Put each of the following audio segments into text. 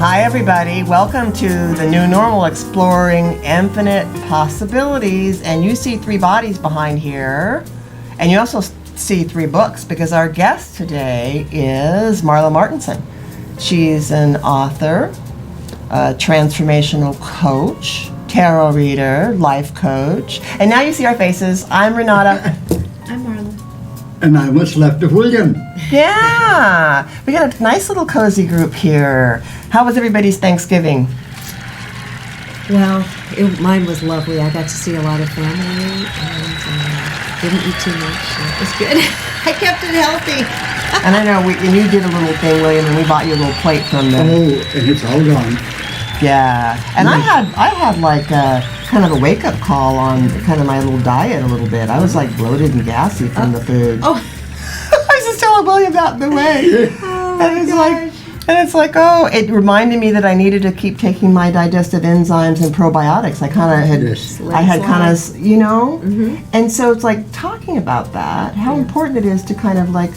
Hi everybody, welcome to the new normal, exploring infinite possibilities. And you see 3 bodies behind here, and you also see 3 books, because our guest today is Marla Masteson. She's an author, a transformational coach, tarot reader, life coach, and now you see our faces. I'm Renata. I'm Marla. And I'm what's left of William. Yeah, we got a nice little cozy group here. How was everybody's Thanksgiving? Well, mine was lovely. I got to see a lot of family and didn't eat too much. So it was good. I kept it healthy. And I know, and you did a little thing, William, and we bought you a little plate from them. Oh, and it's all gone. Yeah, and I had like kind of a wake-up call on kind of my little diet a little bit. I was like bloated and gassy from the food. Oh. I was just telling William out in the way. And it's like, oh, it reminded me that I needed to keep taking my digestive enzymes and probiotics. I kind of had, you know? Mm-hmm. And so it's like talking about that, how important it is to kind of like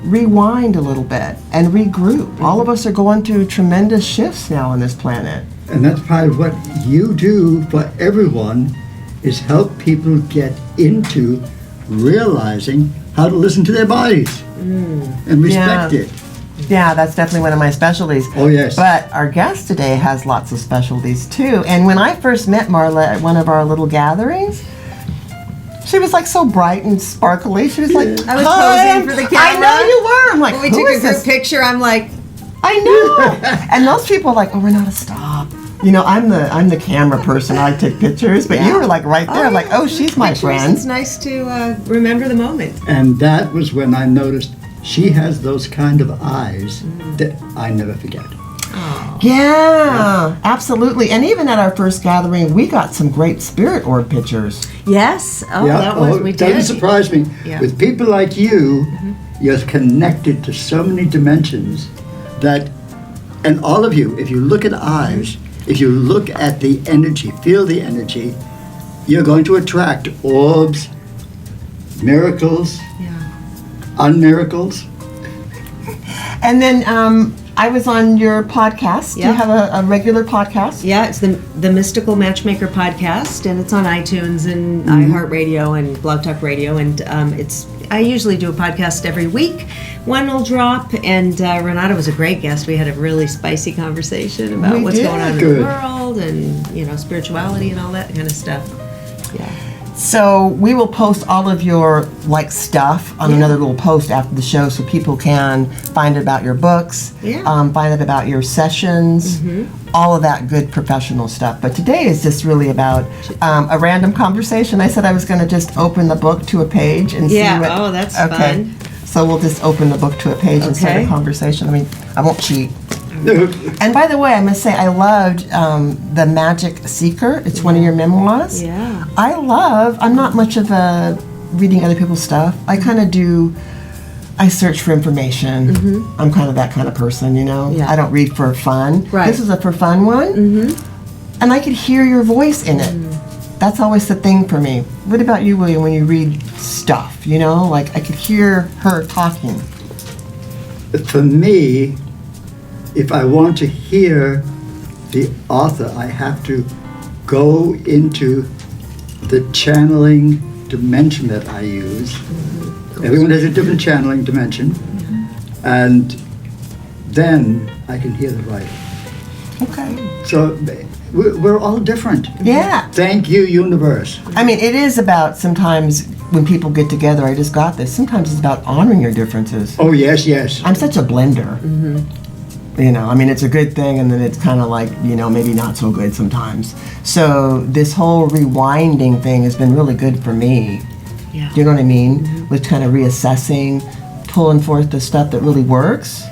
rewind a little bit and regroup. Mm-hmm. All of us are going through tremendous shifts now on this planet. And that's part of what you do for everyone, is help people get into realizing how to listen to their bodies and respect it. Yeah, that's definitely one of my specialties. Oh, yes. But our guest today has lots of specialties too. And when I first met Marla at one of our little gatherings, she was like so bright and sparkly. She was like, I was posing for the camera. I know you were. I'm like, when we who took is a group this? picture, I'm like, I know. And most people are like, oh, Renata, stop. You know, I'm the camera person. I take pictures, but you were like right there, like, oh, she's my friend. It's nice to remember the moment. And that was when I noticed she has those kind of eyes that I never forget. Yeah, absolutely. And even at our first gathering, we got some great spirit orb pictures. Yes. Oh, Yeah, that was, we it doesn't did. surprise me. Yeah. With people like you, you're connected to so many dimensions that, and all of you, if you look at eyes, if you look at the energy, feel the energy, you're going to attract orbs, miracles, unmiracles. And then I was on your podcast. Yeah. You have a regular podcast? Yeah, it's the Mystical Matchmaker podcast, and it's on iTunes and iHeartRadio and Blog Talk Radio, and I usually do a podcast every week. One will drop, and Renata was a great guest. We had a really spicy conversation about what's going on in the world, and spirituality and all that kind of stuff. Yeah. So we will post all of your stuff on another little post after the show, so people can find out about your books, find out about your sessions, all of that good professional stuff. But today is just really about a random conversation. I said I was going to just open the book to a page and see what... Oh, that's fun. So we'll just open the book to a page and start a conversation. I mean, I won't cheat. And by the way, I must say, I loved The Magic Seeker. It's one of your memoirs. Yeah. I'm not much of a reading other people's stuff. I kind of I search for information. I'm kind of that kind of person, Yeah. I don't read for fun. Right. This is a for fun one. And I could hear your voice in it. That's always the thing for me. What about you, William, when you read stuff, I could hear her talking. For me, if I want to hear the author, I have to go into the channeling dimension that I use. Everyone has a different channeling dimension. And then I can hear the writing. Okay. So we're all different. Yeah. Thank you, universe. I mean, it is about sometimes when people get together, I just got this, sometimes it's about honoring your differences. Oh, yes, yes. I'm such a blender. I mean, it's a good thing, and then it's kind of like, maybe not so good sometimes. So this whole rewinding thing has been really good for me. Yeah. Do you know what I mean? With kind of reassessing, pulling forth the stuff that really works,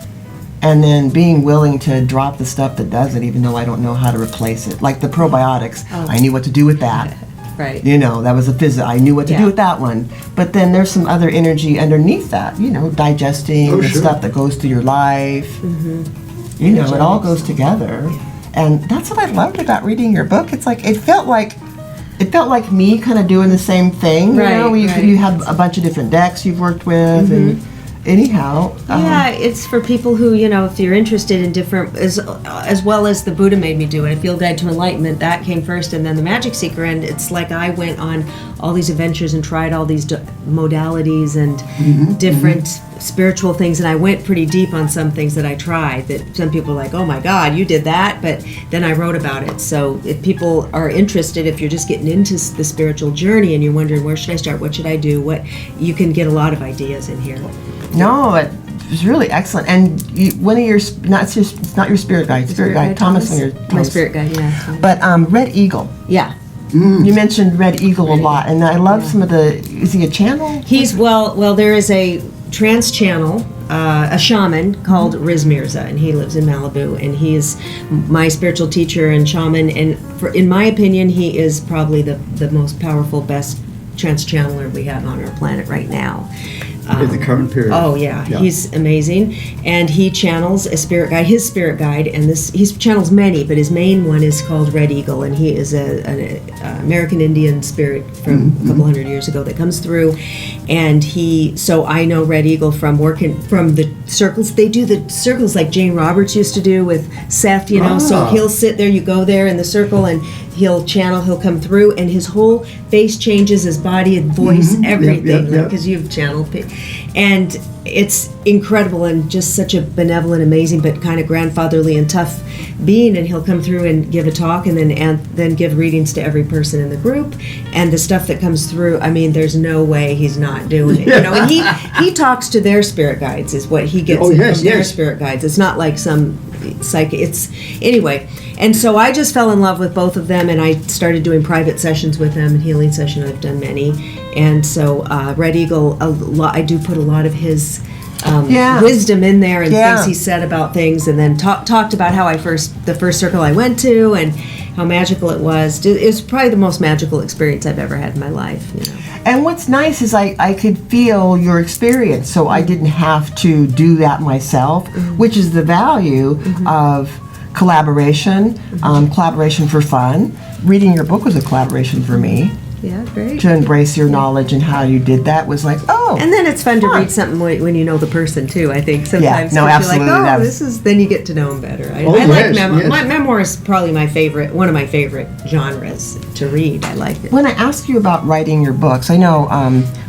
and then being willing to drop the stuff that doesn't, even though I don't know how to replace it. Like the probiotics, I knew what to do with that. Right. That was a physical. I knew what to do with that one. But then there's some other energy underneath that, digesting the stuff that goes through your life. It all goes together. And that's what I loved about reading your book. It's like, it felt like me kind of doing the same thing. You have a bunch of different decks you've worked with, anyhow. Yeah, it's for people who, if you're interested in different, as well as the Buddha made me do it, a field guide to enlightenment, that came first, and then the Magic Seeker, and it's like I went on all these adventures and tried all these modalities and different spiritual things, and I went pretty deep on some things that I tried that some people are like, oh my God, you did that, but then I wrote about it. So if people are interested, if you're just getting into the spiritual journey and you're wondering, where should I start, what should I do, you can get a lot of ideas in here. No, it was really excellent. And one of your, it's not your spirit guide, Thomas. My spirit guide, yeah. But Red Eagle. Yeah. You mentioned Red Eagle a lot, and I love some of the, is he a channel? He's, well, there is a trance channel, a shaman called Riz Mirza, and he lives in Malibu, and he is my spiritual teacher and shaman, and in my opinion, he is probably the most powerful, best trance channeler we have on our planet right now. In the current period. Oh yeah, he's amazing, and he channels a spirit guide, his spirit guide, and he channels many, but his main one is called Red Eagle, and he is an American Indian spirit from a couple hundred years ago that comes through, and so I know Red Eagle from working from the circles. They do the circles like Jane Roberts used to do with Seth, so he'll sit there, you go there in the circle, and he'll come through, and his whole face changes, his body and voice, everything, because you've channeled, and it's incredible, and just such a benevolent, amazing, but kind of grandfatherly and tough being, and he'll come through and give a talk, and then give readings to every person in the group, and the stuff that comes through, I mean, there's no way he's not doing it, and he talks to their spirit guides, is what he gets from their spirit guides. It's not like some psychic, anyway. And so I just fell in love with both of them, and I started doing private sessions with them, and healing session. I've done many, and so Red Eagle, I do put a lot of his wisdom in there, and things he said about things, and then talked about how the first circle I went to, and how magical it was. It was probably the most magical experience I've ever had in my life. And what's nice is I could feel your experience, so I didn't have to do that myself, which is the value of collaboration, collaboration for fun. Reading your book was a collaboration for me. Yeah, great. To embrace your knowledge and how you did that was like, oh. And then it's fun to read something when you know the person too, I think. Sometimes absolutely. You're like, then you get to know them better. I like memoir. My memoir is probably one of my favorite genres to read. I like it. When I ask you about writing your books, I know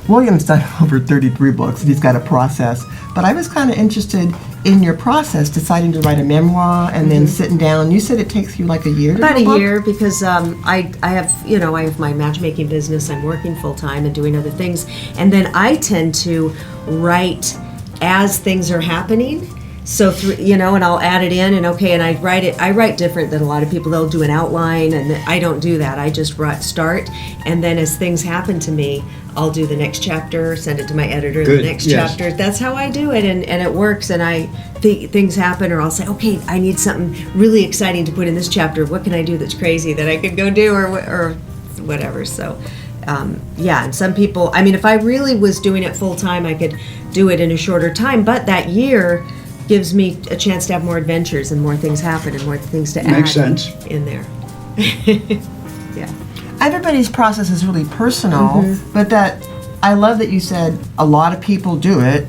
William's done over 33 books and he's got a process, but I was kind of interested in your process, deciding to write a memoir and then sitting down. You said it takes you like a year to About do a book? year, because I have my matchmaking business. I'm working full time and doing other things, and then I tend to write as things are happening. So and I'll add it in, and I write different than a lot of people. They'll do an outline, and I don't do that. I just start, and then as things happen to me, I'll do the next chapter, send it to my editor, the next chapter. That's how I do it, and it works, and things happen, or I'll say, okay, I need something really exciting to put in this chapter. What can I do that's crazy that I could go do, or whatever. So, and some people, I mean, if I really was doing it full time, I could do it in a shorter time, but that year gives me a chance to have more adventures and more things happen and more things to add in there. Yeah. Everybody's process is really personal, but that I love that you said a lot of people do it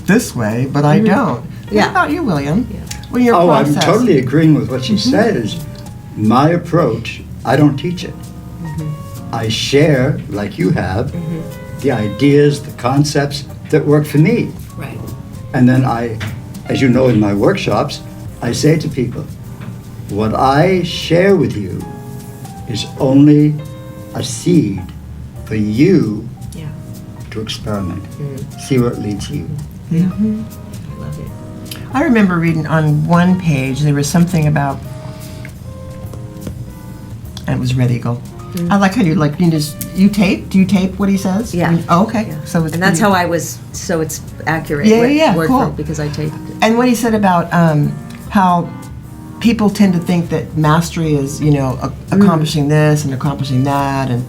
this way, but I don't. What about you, William? Yeah. When your process? I'm totally agreeing with what she said. Is my approach. I don't teach it. I share, like you have, the ideas, the concepts that work for me. Right. And then as you know in my workshops, I say to people, what I share with you is only a seed for you to experiment, see where it leads you. Yeah, I love it. I remember reading on one page, there was something about, and it was Red Eagle. I like how you tape? Do you tape what he says? Yeah. Oh, okay. Yeah. So it's, and that's how I was, so it's accurate. Word cool. for it, because I taped it. And what he said about how people tend to think that mastery is, accomplishing this and accomplishing that and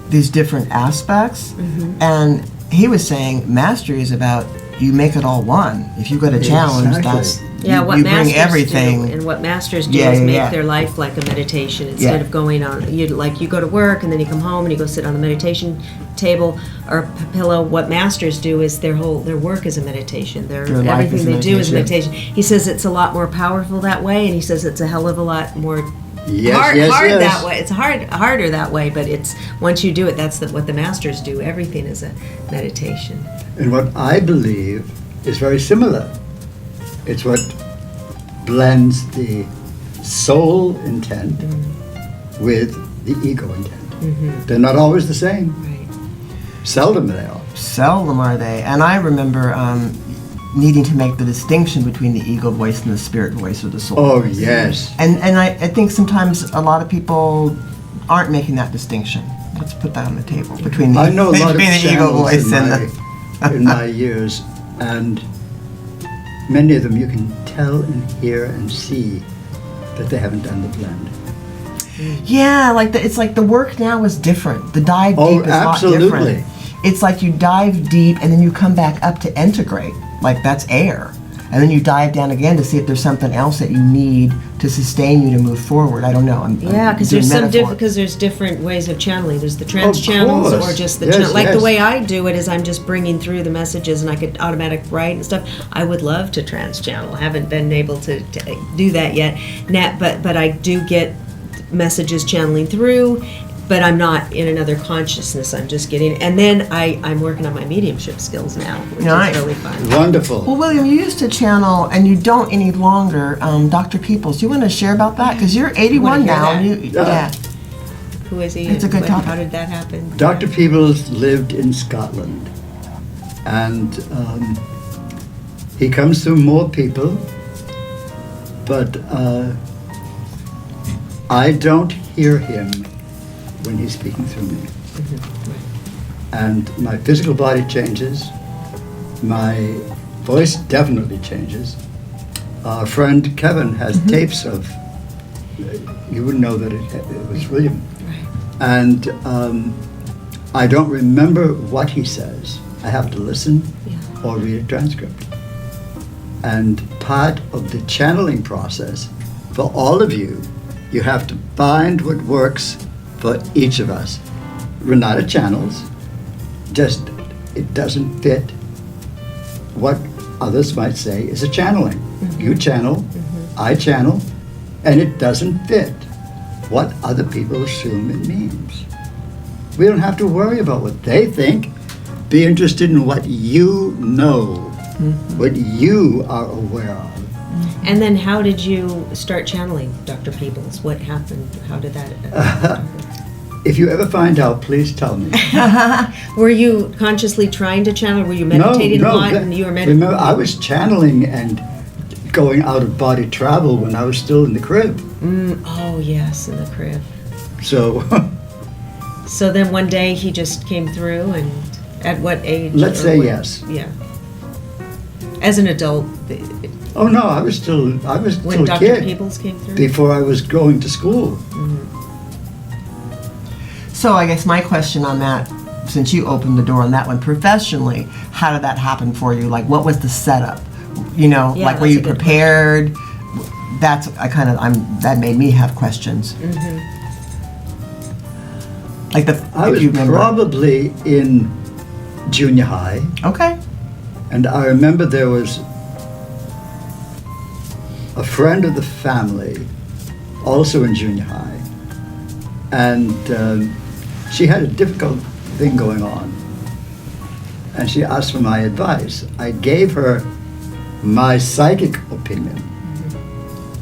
these different aspects. And he was saying mastery is about you make it all one. If you go to challenge, Exactly. that's Yeah, you, what you masters bring everything. do, and what masters do Yeah, is yeah, make yeah. their life like a meditation instead Yeah. of going on. You go to work and then you come home and you go sit on the meditation table or pillow. What masters do is their work is a meditation. Their life Everything is they do is meditation. meditation. He says it's a lot more powerful that way, and he says it's a hell of a lot more Yes, hard yes. that way. It's harder that way, but it's once you do it, that's what the masters do. Everything is a meditation. And what I believe is very similar. It's what blends the soul intent with the ego intent. They're not always the same. Right. Seldom they are. Seldom are they. And I remember needing to make the distinction between the ego voice and the spirit voice or the soul Oh, voice. yes. And I think sometimes a lot of people aren't making that distinction. Let's put that on the table between the, I know a lot of between the ego channels voice in and my, in my years, and many of them you can tell and hear and see that they haven't done the blend. Yeah, it's like the work now is different. The dive Oh, deep is a lot absolutely. different. It's like you dive deep and then you come back up to integrate. Like that's air. And then you dive down again to see if there's something else that you need to sustain you to move forward. I don't know. Yeah, because doing there's metaphor. there's different ways of channeling. There's the trans Of channels course. or just the Yes, like the yes. way I do it is I'm just bringing through the messages and I could automatic write and stuff. I would love to trans channel. I haven't been able to do that yet. But I do get messages channeling through. But I'm not in another consciousness. I'm just getting, and then I'm working on my mediumship skills now, which Nice. is really fun. Wonderful. Well, William, you used to channel, and you don't any longer. Dr. Peoples, do you want to share about that? Because you're 81 hear now. that. And yeah. Who is he? It's a good and topic. How did that happen? Dr. Peebles lived in Scotland, and he comes through more people, but I don't hear him when he's speaking through me. And my physical body changes, my voice definitely changes. Our friend Kevin has tapes of, you wouldn't know that it was William. Right. And I don't remember what he says. I have to listen or read a transcript. And part of the channeling process for all of you, you have to find what works for each of us. We're not at channels, just it doesn't fit what others might say is a channeling. You channel, I channel, and it doesn't fit what other people assume it means. We don't have to worry about what they think. Be interested in what you know, what you are aware of. And then how did you start channeling, Dr. Peebles? What happened? How did that If you ever find out, please tell me. Were you consciously trying to channel? Were you meditating a lot and you were meditating? Remember, I was channeling and going out of body travel when I was still in the crib. Oh, yes, in the crib. So So then one day he just came through, and at what age? let's or say what- yes. Yeah. As an adult, Oh no, I was still when a Dr. kid Peebles came through? before I was going to school. So I guess my question on that, since you opened the door on that one professionally, how did that happen for you? Like, what was the setup? You know, Yeah, like were that's you a good prepared? That made me have questions. Like I if was you remember. probably in junior high, Okay. and I remember there was a friend of the family, also in junior high, and she had a difficult thing going on, and she asked for my advice. I gave her my psychic opinion,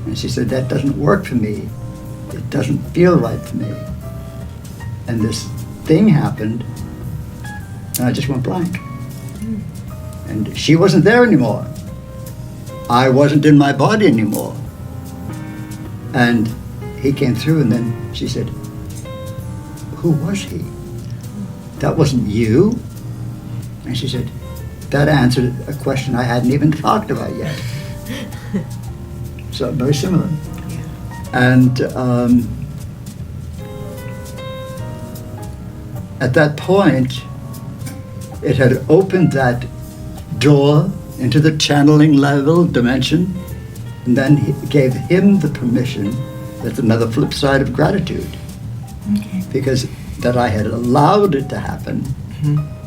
and she said, that doesn't work for me. It doesn't feel right for me. And this thing happened, and I just went blank. And she wasn't there anymore. I wasn't in my body anymore. And he came through, and then she said, who was he? That wasn't you? And she said, that answered a question I hadn't even talked about yet. So very similar. And at that point, it had opened that door into the channeling level dimension, and then he gave him the permission. That's another flip side of gratitude. Okay. Because that I had allowed it to happen,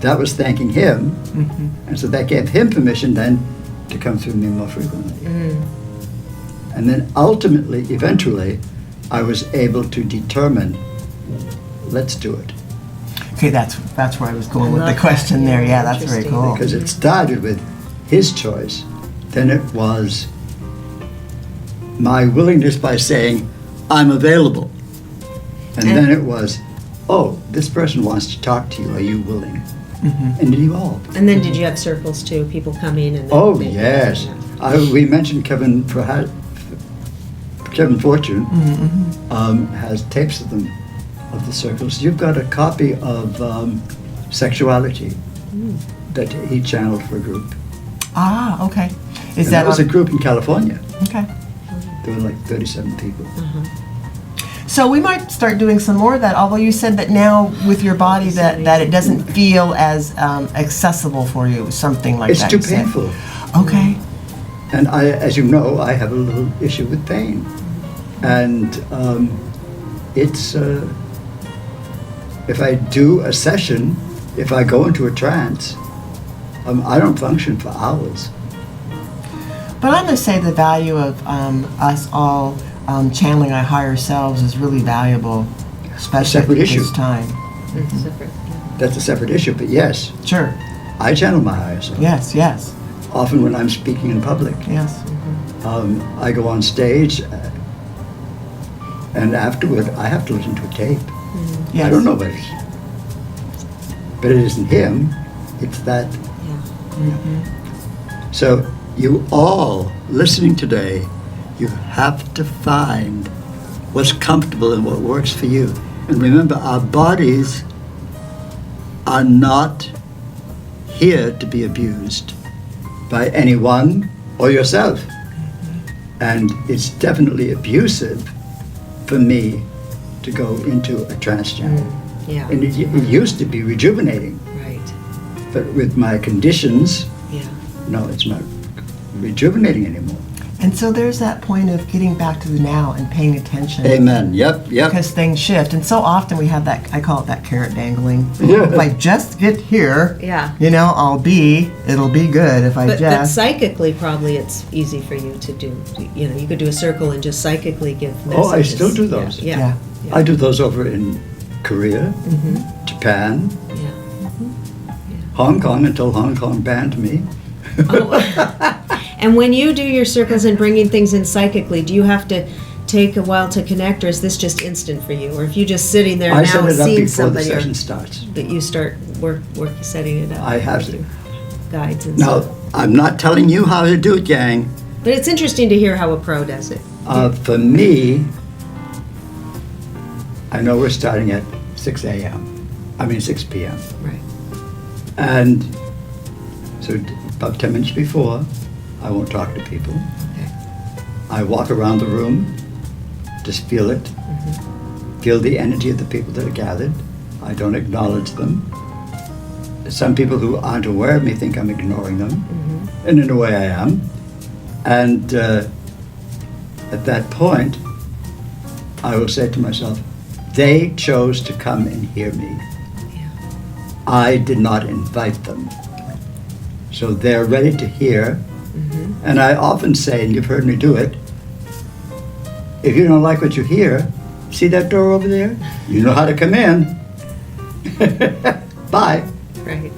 that was thanking him, and so that gave him permission then to come through me more frequently. And then ultimately, eventually, I was able to determine, let's do it. Okay, that's where I was going with love the question that. there. Yeah, Yeah, that's very interesting. cool. Because it started with his choice, then it was my willingness by saying, I'm available. And then it was, oh, this person wants to talk to you, are you willing? And it evolved. And then did you have circles too? People come in and Oh, they- yes. We mentioned Kevin Fortune has tapes of them, of the circles. You've got a copy of Sexuality that he channeled for a group. Ah, okay. Is And that that was a on- group in California. okay? There were like 37 people. So we might start doing some more of that. Although you said that now with your body that it doesn't feel as accessible for you, something like It's that. too you said. painful. Okay. And I, as you know, I have a little issue with pain. And it's, if I do a session, if I go into a trance, I don't function for hours. But I must say the value of us all channeling our higher selves is really valuable, especially separate at issue. this time. It's separate. Yeah. That's a separate issue, but yes, Sure. I channel my higher self. Yes, yes, Often when I'm speaking in public. yes. I go on stage, and afterward, I have to listen to a tape. Yes. I don't know what it is. But it isn't him, it's that. Yeah. So you all listening today, you have to find what's comfortable and what works for you. And remember, our bodies are not here to be abused by anyone or yourself. And it's definitely abusive for me to go into a trance channel. Yeah. And it used to be rejuvenating, Right. but with my conditions, Yeah. no, it's not rejuvenating anymore. And so there's that point of getting back to the now and paying attention. Amen. Yep. Because things shift. And so often we have that, I call it that carrot dangling. Yeah. If I just get here, Yeah. it'll be good if I But just. psychically, probably it's easy for you to do. You know, you could do a circle and just psychically give messages. Oh, I still do those. Yeah. Yeah. Yeah. I do those over in Korea, Japan, Yeah. Hong Kong until Hong Kong banned me. And when you do your circles and bringing things in psychically, do you have to take a while to connect, or is this just instant for you? Or if you're just sitting there I now set it up seeing before the somebody, or session starts. that you start work setting it up. I have with to. your guides and Now, stuff. I'm not telling you how to do it, gang. But it's interesting to hear how a pro does it. For me, I know we're starting at 6 p.m. Right. And so about 10 minutes before, I won't talk to people. Okay. I walk around the room, just feel it, feel the energy of the people that are gathered. I don't acknowledge them. Some people who aren't aware of me think I'm ignoring them, and in a way I am. And at that point, I will say to myself, they chose to come and hear me. Yeah. I did not invite them. So they're ready to hear. And I often say, and you've heard me do it, if you don't like what you hear, see that door over there? You know how to come in. Bye. Right.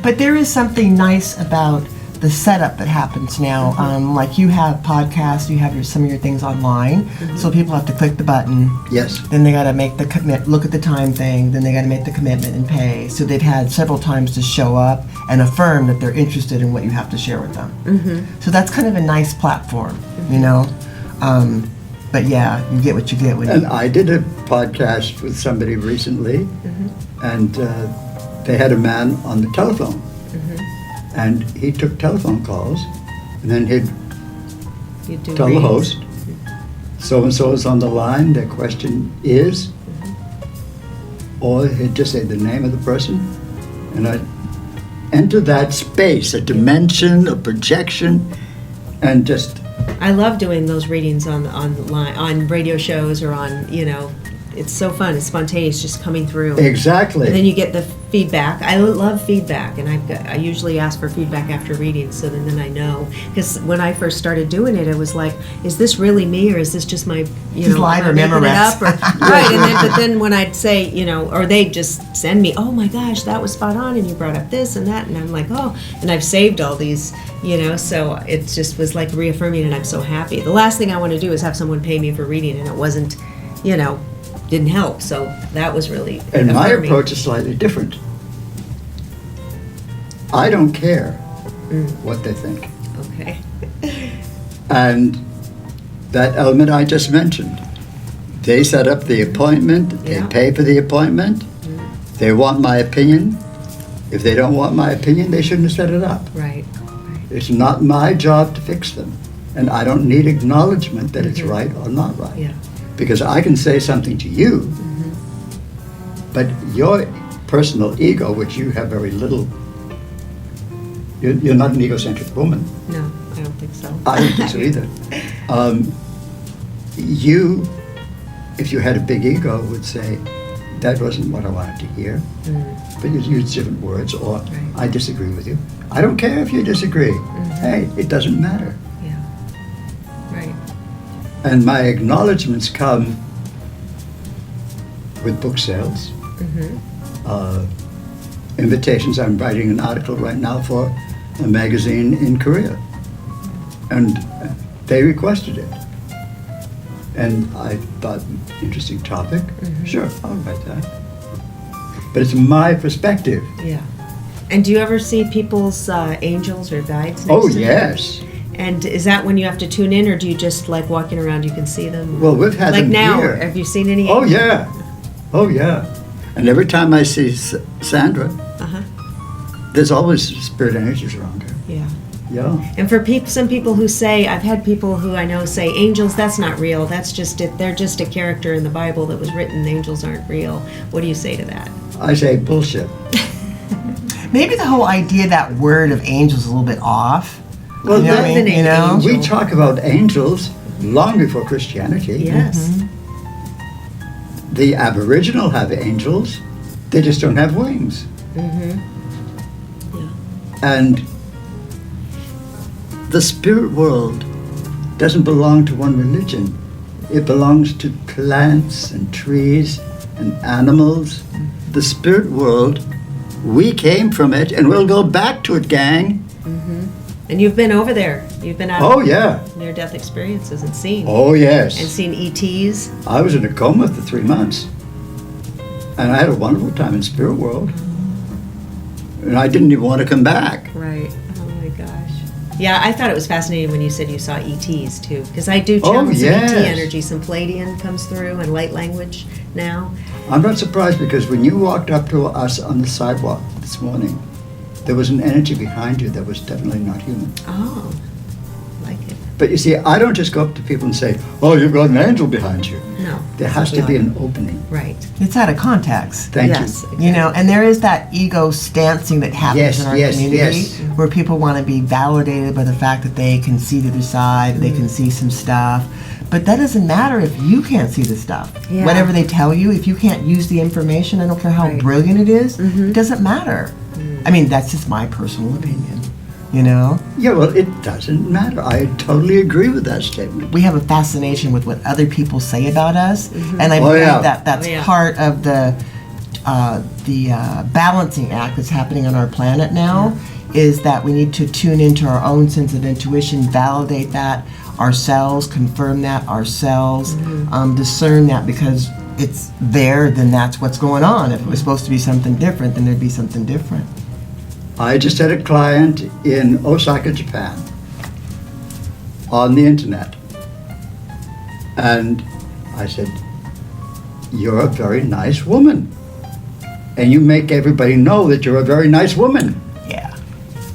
But there is something nice about the setup that happens now. Like you have podcasts, you have some of your things online, so people have to click the button. Yes. Then they got to make the commit, look at the time thing. Then they got to make the commitment and pay. So they've had several times to show up and affirm that they're interested in what you have to share with them. So that's kind of a nice platform, you know. But yeah, you get what you get when And you. I did a podcast with somebody recently, and they had a man on the telephone. And he took telephone calls, and then he'd You do tell the readings. host, so-and-so is on the line, their question is, or he'd just say the name of the person, and I'd enter that space, a dimension, a projection, and just I love doing those readings on radio shows or on, it's so fun. It's spontaneous, just coming through. exactly. And then you get the feedback. I love feedback, and I usually ask for feedback after readings, so then I know. Because when I first started doing it, it was like, is this really me, or is this just my, Just live or making it Memorex. up? Right, but then when I'd say, or they'd just send me, oh my gosh, that was spot on, and you brought up this and that, and I'm like, oh, and I've saved all these, so it just was like reaffirming, and I'm so happy. The last thing I want to do is have someone pay me for reading, and it wasn't, didn't help. So that was really And my affirming. approach is slightly different. I don't care what they think. Okay. And that element I just mentioned, they set up the appointment, they Yeah. pay for the appointment, they want my opinion. If they don't want my opinion, they shouldn't have set it up. Right. It's not my job to fix them. And I don't need acknowledgement that it's right or not right. Yeah. Because I can say something to you, but your personal ego, which you have very little, you're not an egocentric woman. No, I don't think so. I don't think so either. You, if you had a big ego, would say, that wasn't what I wanted to hear. But you use different words, or Right. I disagree with you. I don't care if you disagree. Hey, it doesn't matter. Yeah. Right. And my acknowledgements come with book sales, invitations. I'm writing an article right now for a magazine in Korea. And they requested it. And I thought, interesting topic. Sure, I'll write that. But it's my perspective. Yeah. And do you ever see people's angels or guides? Oh, next to them? yes. And is that when you have to tune in, or do you just like walking around, you can see them? Well, we've had like them now, here. have you seen any? Oh, angels? yeah. Oh, yeah. And every time I see Sandra, Uh-huh. there's always spirit energies around her. Yeah. Yeah. And for some people who say, I've had people who I know say, angels, that's not real. That's just it. They're just a character in the Bible that was written. Angels aren't real. What do you say to that? I say bullshit. Maybe the whole idea, that word of angels, is a little bit off. Well, You know what I mean? the name You know? angel. We talk about angels long before Christianity. Yes. The Aboriginal have angels, they just don't have wings. Yeah. And the spirit world doesn't belong to one religion. It belongs to plants and trees and animals. The spirit world, we came from it and we'll go back to it, gang. And you've been over there. You've been out Oh, yeah. near-death experiences and seen. Oh, And yes. seen ETs. I was in a coma for 3 months. And I had a wonderful time in spirit world. And I didn't even want to come back. Right. Oh my gosh. Yeah, I thought it was fascinating when you said you saw ETs too, because I do channel some yes. ET energy. Some Palladian comes through and light language now. I'm not surprised because when you walked up to us on the sidewalk this morning, there was an energy behind you that was definitely not human. Oh, like it. But you see, I don't just go up to people and say, oh, you've got an angel behind you. No. There has to be an opening. Right. It's out of context. Thank Yes. you. You know, and there is that ego stancing that happens Yes, in our yes, community, yes. where people want to be validated by the fact that they can see the other side, they can see some stuff. But that doesn't matter if you can't see the stuff. Yeah. Whatever they tell you, if you can't use the information, I don't care how Right. brilliant it is, it doesn't matter. I mean, that's just my personal opinion, you know? Yeah, well, it doesn't matter. I totally agree with that statement. We have a fascination with what other people say about us, and I Oh, believe yeah. that that's Oh, yeah. part of the balancing act that's happening on our planet now. Is that we need to tune into our own sense of intuition, validate that ourselves, confirm that ourselves, discern that, because it's there, then that's what's going on. If it was supposed to be something different, then there'd be something different. I just had a client in Osaka, Japan, on the internet. And I said, you're a very nice woman. And you make everybody know that you're a very nice woman. Yeah,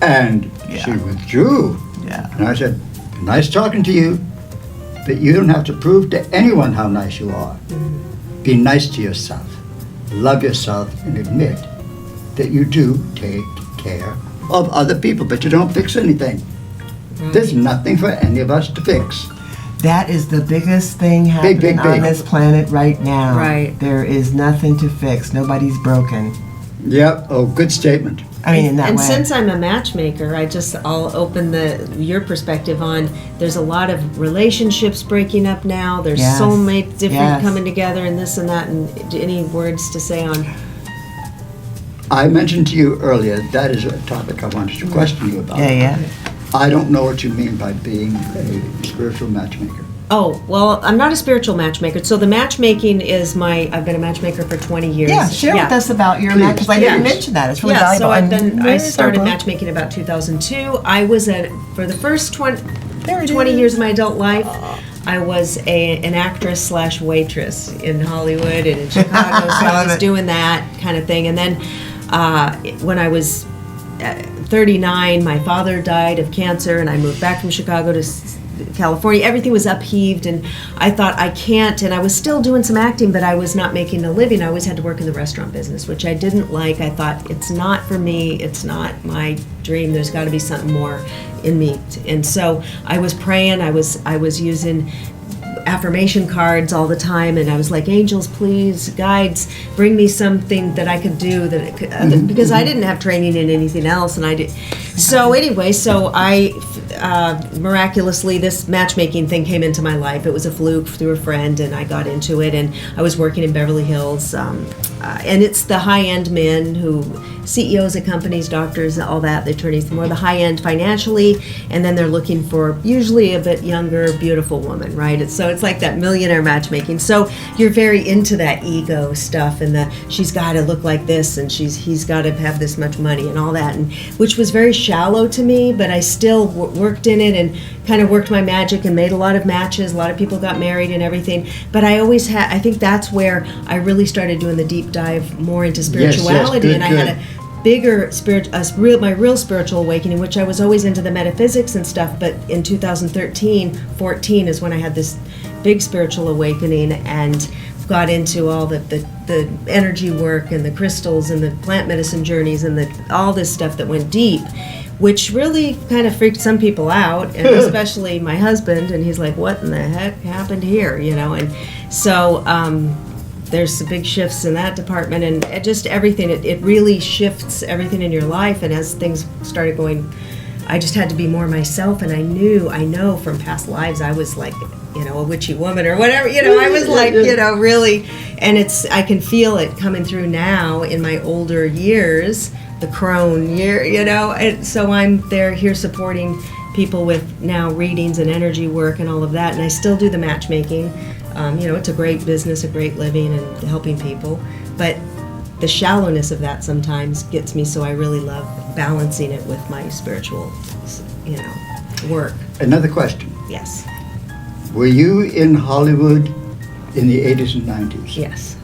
And Yeah. she withdrew. yeah. And I said, nice talking to you, but you don't have to prove to anyone how nice you are. Be nice to yourself. Love yourself and admit that you do take care of other people, but you don't fix anything. There's nothing for any of us to fix. That is the biggest thing happening big. on this planet right now. Right. There is nothing to fix. Nobody's broken. Yep. Oh, good statement. I mean, in that And way. since I'm a matchmaker, I'll open your perspective on. There's a lot of relationships breaking up now. There's Yes. soulmates different Yes. coming together, and this and that. And any words to say on? I mentioned to you earlier, that is a topic I wanted to question you about. yeah. I don't know what you mean by being a spiritual matchmaker. Oh, well, I'm not a spiritual matchmaker. So the matchmaking is I've been a matchmaker for 20 years. Yeah, share with us about your Please. match, because I didn't Yeah. mention that. It's really Yeah, so valuable. I started matchmaking about 2002. I was for the first 20 There it 20 is. years of my adult life, I was an actress / waitress in Hollywood and in Chicago, so I was doing that kind of thing. And then when I was 39, my father died of cancer, and I moved back from Chicago to California. Everything was upheaved, and I thought, I can't. And I was still doing some acting, but I was not making a living. I always had to work in the restaurant business, which I didn't like. I thought, it's not for me. It's not my dream. There's got to be something more in me. And so I was praying. I was using affirmation cards all the time, and I was like, angels, please, guides, bring me something that I could do that it could, because I didn't have training in anything else, and I did. So anyway, so I miraculously, this matchmaking thing came into my life. It was a fluke through a friend, and I got into it, and I was working in Beverly Hills, and it's the high-end men who, CEOs of companies, doctors, all that, the attorneys, more the high-end financially, and then they're looking for usually a bit younger, beautiful woman, right? So it's like that millionaire matchmaking. So you're very into that ego stuff, and she's got to look like this, and he's got to have this much money and all that, and which was very shallow to me, but I still worked in it and kind of worked my magic and made a lot of matches. A lot of people got married and everything, but I always had, I think that's where I really started doing the deep dive more into spirituality. good, and I good. had a bigger my real spiritual awakening, which I was always into the metaphysics and stuff, but in 2013-14 is when I had this big spiritual awakening and got into all the energy work and the crystals and the plant medicine journeys and all this stuff that went deep, which really kind of freaked some people out, and especially my husband, and he's like, what in the heck happened here, and so there's some big shifts in that department, and just everything. It really shifts everything in your life. And as things started going, I just had to be more myself. And I know from past lives, I was like, a witchy woman or whatever. I was like, really. And I can feel it coming through now in my older years, the crone year, And so I'm here supporting people with now readings and energy work and all of that. And I still do the matchmaking. It's a great business, a great living, and helping people. But the shallowness of that sometimes gets me, so I really love balancing it with my spiritual, work. Another question. Yes. Were you in Hollywood in the 80s and 90s? Yes.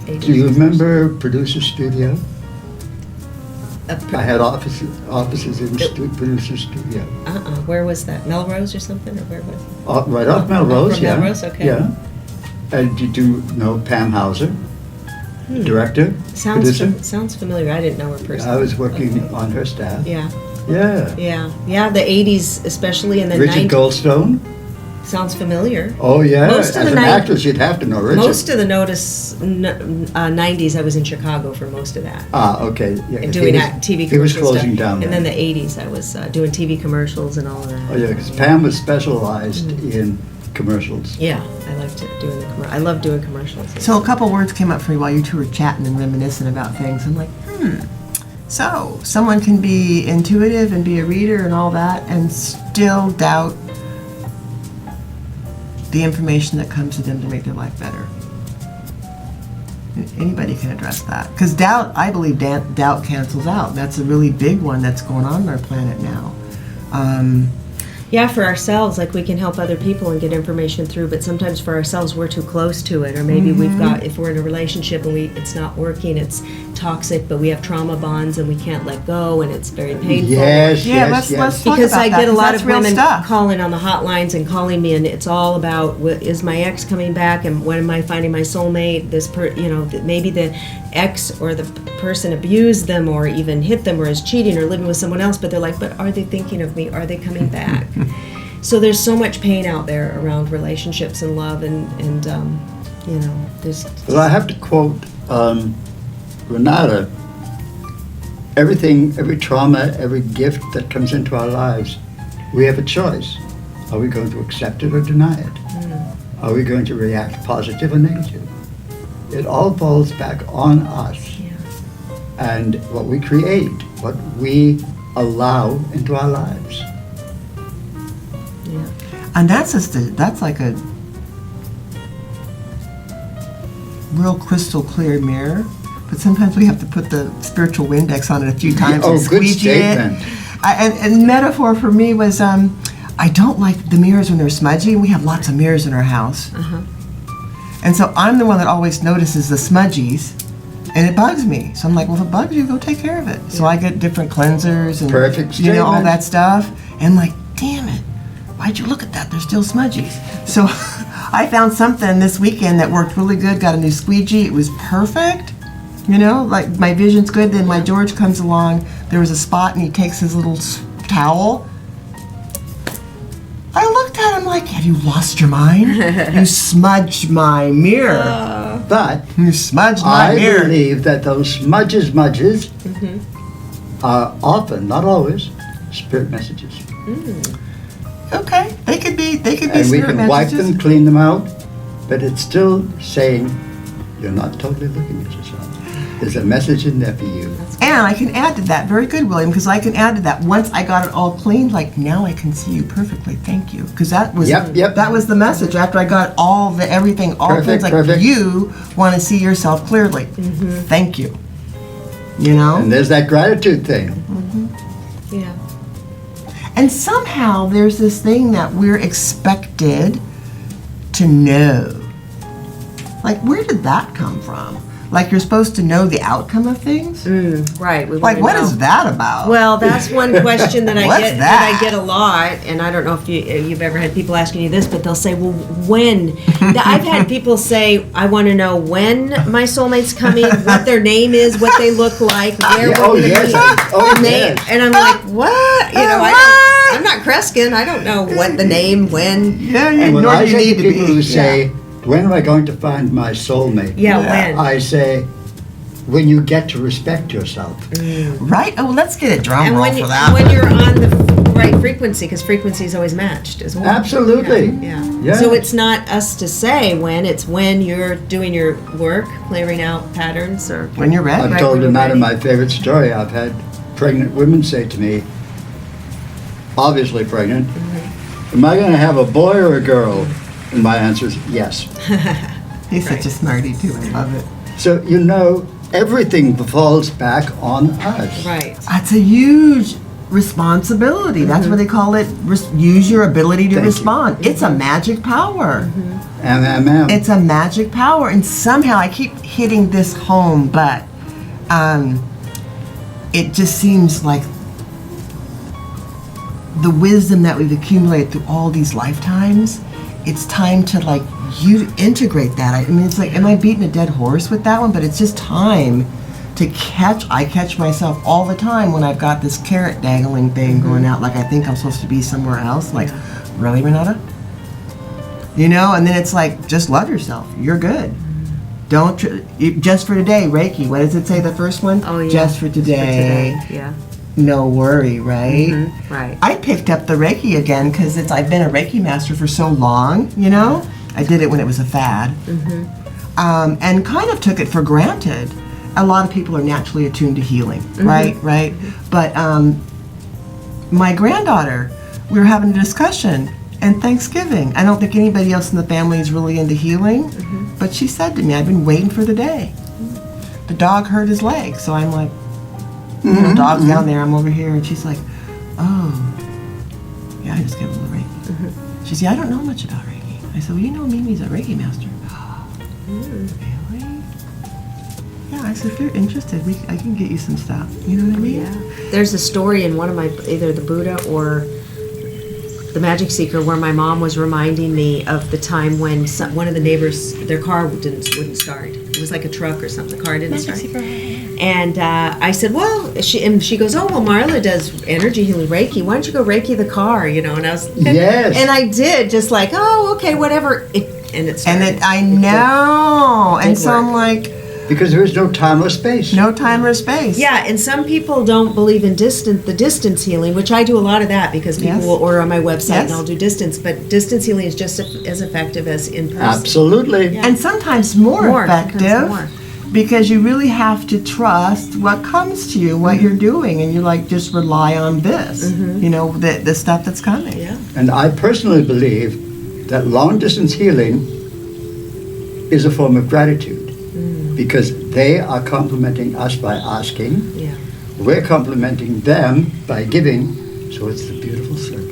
Do you remember Producer Studio? I had offices in Producer Studio. Where was that? Melrose or something? Or where was it? Right off Melrose, from yeah. Melrose, okay. Yeah. And did you know Pam Hauser, director, producer? Sounds familiar. I didn't know her personally. I was working on her staff. Yeah. Yeah. The 80s especially, and then Richard 90s. Goldstone. Sounds familiar. Oh yeah. Most of As the an 90s actress, you'd have to know Richard. Most of the 90s, I was in Chicago for most of that. Okay. Yeah, And doing TV commercials. He was closing down And then. then the 80s, I was doing TV commercials and all of that. Oh yeah, because Pam was specialized in commercials. Yeah, I liked doing the I love doing commercials. So a couple words came up for me while you two were chatting and reminiscing about things. I'm like, So someone can be intuitive and be a reader and all that and still doubt the information that comes to them to make their life better. Anybody can address that. Because doubt, I believe doubt cancels out. That's a really big one that's going on our planet now. Yeah, for ourselves, like we can help other people and get information through, but sometimes for ourselves we're too close to it, or maybe if we're in a relationship and it's not working, it's toxic, but we have trauma bonds and we can't let go, and it's very painful. Yes, let's talk Because about I that, get a 'cause lot that's of real women stuff. calling on the hotlines and calling me, and it's all about, is my ex coming back, and when am I finding my soulmate? Maybe ex or the person abused them or even hit them or is cheating or living with someone else, but they're like, but are they thinking of me? Are they coming back? So there's so much pain out there around relationships and love and you know, there's... Well, I have to quote Renata. Everything, every trauma, every gift that comes into our lives, we have a choice. Are we going to accept it or deny it? Are we going to react positive or negative? It all falls back on us. Yeah. And what we create, what we allow into our lives. Yeah. And that's like a real crystal clear mirror. But sometimes we have to put the spiritual Windex on it a few times and good squeegee statement. it. And metaphor for me was, I don't like the mirrors when they're smudgy. We have lots of mirrors in our house. And so I'm the one that always notices the smudgies, and it bugs me. So I'm like, well, if it bugs you, go take care of it. So I get different cleansers and Perfect you know, all statement. that stuff. And like, damn it, why'd you look at that? They're still smudgies. So I found something this weekend that worked really good. Got a new squeegee. It was perfect. You know, like my vision's good. Then my George comes along. There was a spot, and he takes his little towel. I looked at him like, have you lost your mind? You smudged my mirror. But You smudged my I mirror. believe that those smudges are often, not always, spirit messages. Okay, they could be And we spirit can wipe messages. them, clean them out, but it's still saying you're not totally looking at yourself. There's a message in there for you. And I can add to that. Very good, William, because I can add to that. Once I got it all cleaned, like now I can see you perfectly. Thank you, because that was Yep. that was the message. After I got all the everything all Perfect, cleaned, like perfect. you want to see yourself clearly. Thank you. You know. And there's that gratitude thing. Yeah. And somehow there's this thing that we're expected to know. Like, where did that come from? Like, you're supposed to know the outcome of things? Right. We Like, wanna what know. is that about? Well, that's one question that I What's get that? I get a lot, and I don't know if you've ever had people asking you this, but they'll say, "Well, when?" I've had people say, "I want to know when my soulmate's coming, what their name is, what they look like, where Yeah, we're oh, going to yes. be." Oh, And they- yes. and I'm like, "What?" You know, I'm not Kreskin. I don't know what the name, when. Yeah, And when nor I do you say need to to people be. who say, when am I going to find my soulmate? Yeah, when. I say, when you get to respect yourself. Right? Oh, let's get a drum And roll when, for that. when you're on the right frequency, because frequency is always matched as well. Absolutely. Yeah. Yeah. So it's not us to say when, it's when you're doing your work, clearing out patterns or... When you're ready. I've Right, told when you're Renata ready. my favorite story. I've had pregnant women say to me, obviously pregnant, am I going to have a boy or a girl? And my answer is yes. He's such a smarty, too. I love it. So, you know, everything falls back on us. Right. That's a huge responsibility. That's what they call it. Use your ability to Thank you. respond. It's a magic power. Ma'am. It's a magic power. And somehow I keep hitting this home, but it just seems like the wisdom that we've accumulated through all these lifetimes, it's time to like you integrate that. I mean, it's like, am I beating a dead horse with that one? But it's just time to I catch myself all the time when I've got this carrot dangling thing going out, like I think I'm supposed to be somewhere else. Like, really, Renata? You know, and then it's like, just love yourself. You're good. Don't, just for today, Reiki. What does it say, the first one? Oh, yeah. Just for today. Yeah. No worry, right? Right. I picked up the Reiki again because I've been a Reiki master for so long, you know? I did it when it was a fad. And kind of took it for granted. A lot of people are naturally attuned to healing, right? But my granddaughter, we were having a discussion, and Thanksgiving, I don't think anybody else in the family is really into healing, but she said to me, I've been waiting for the day. The dog hurt his leg, so I'm like, you know, dog's down there, I'm over here, and she's like, oh, yeah, I just gave him the Reiki. She said, I don't know much about Reiki. I said, well, you know Mimi's a Reiki master. Really? Yeah, I said, if you're interested, I can get you some stuff. You know what I mean? Yeah. There's a story in one of my, either the Buddha or The Magic Seeker, where my mom was reminding me of the time when one of the neighbors, their car wouldn't start. It was like a truck or something. The car didn't start. And I said, well, she goes, oh, well, Marla does energy healing Reiki. Why don't you go Reiki the car, And I was, Yes. And I did, just like, oh, okay, whatever. It started. I know. And so I'm like, because there is no time or space. no time or space. Yeah, and some people don't believe in the distance healing, which I do a lot of that because people Yes. will order on my website Yes. and I'll do distance, but distance healing is just as effective as in person. Absolutely. And sometimes more Sometimes effective. more. Because you really have to trust what comes to you, what you're doing, and you like just rely on this, the stuff that's coming. Yeah. And I personally believe that long distance healing is a form of gratitude because they are complimenting us by asking. Yeah. We're complimenting them by giving. So it's the beautiful circle.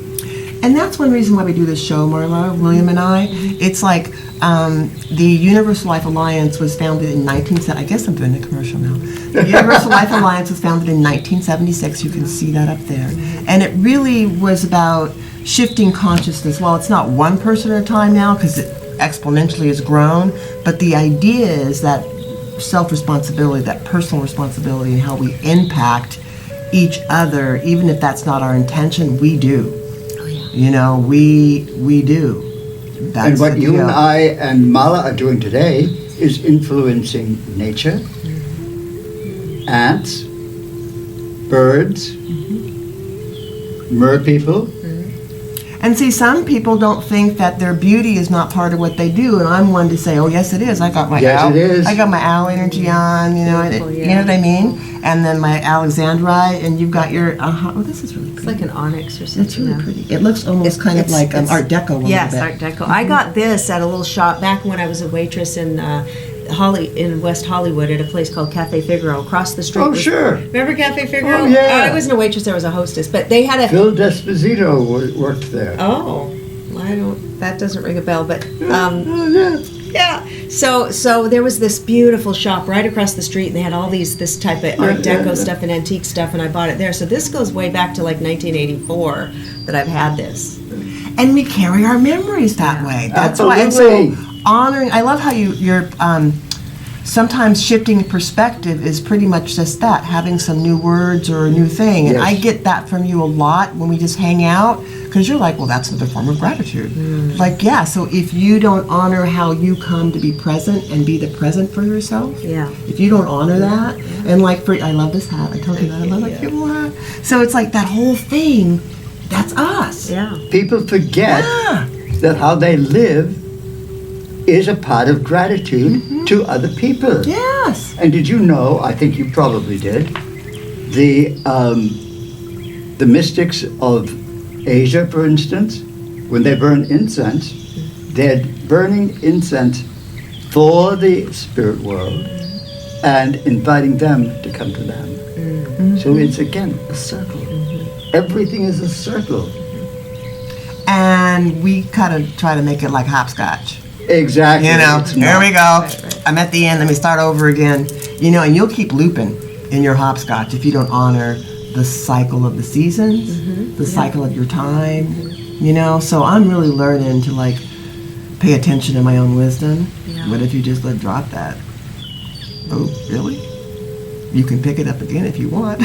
And that's one reason why we do this show, Marla, William and I. It's like the Universal Life Alliance was founded in I guess I'm doing a commercial now. The Universal Life Alliance was founded in 1976. You can see that up there. And it really was about shifting consciousness. Well, it's not one person at a time now because it exponentially has grown. But the idea is that self-responsibility, that personal responsibility, and how we impact each other, even if that's not our intention, we do. We do. That's And what the you deal. and I and Marla are doing today is influencing nature, ants, birds, mer people. And see, some people don't think that their beauty is not part of what they do, and I'm one to say, oh yes, it is. I got my Yes, owl. it is. I got my owl energy on, you know what I mean. And then my alexandrite, and you've got your. Oh, this is really It's pretty. like an onyx or something. It's really yeah. pretty. It looks almost kind of like it's- Art Deco a little Yes, bit. Art Deco. I got this at a little shop back when I was a waitress in West Hollywood at a place called Cafe Figaro across the street. Oh, sure. Remember Cafe Figaro? Oh, yeah. I wasn't a waitress, I was a hostess, but they had a. Phil Desposito worked there. Oh, that doesn't ring a bell, but Oh, yeah. yeah. So there was this beautiful shop right across the street, and they had all this type of Art Deco stuff and antique stuff, and I bought it there. So this goes way back to like 1984 that I've had this. And we carry our memories that way. That's why. And Absolutely. so honoring. I love how you're. Sometimes shifting perspective is pretty much just that, having some new words or a new thing. And Yes. I get that from you a lot when we just hang out, because you're like, well, that's another form of gratitude. Like, yeah, so if you don't honor how you come to be present and be the present for yourself, Yeah. if you don't honor that, and like, I love this hat. I told you that. I love that cute little hat. So it's like that whole thing, that's us. Yeah. People forget Yeah. that how they live is a part of gratitude to other people. Yes. And did you know, I think you probably did, the mystics of Asia, for instance, when they burn incense, they're burning incense for the spirit world and inviting them to come to them. So it's, again, a circle. Everything is a circle. And we kind of try to make it like hopscotch. Exactly. You know, It's here not. we go. I'm at the end. Let me start over again. You know, and you'll keep looping in your hopscotch if you don't honor the cycle of the seasons, the cycle of your time. You know, so I'm really learning to like pay attention to my own wisdom. Yeah. What if you just let drop that? Oh, really? You can pick it up again if you want.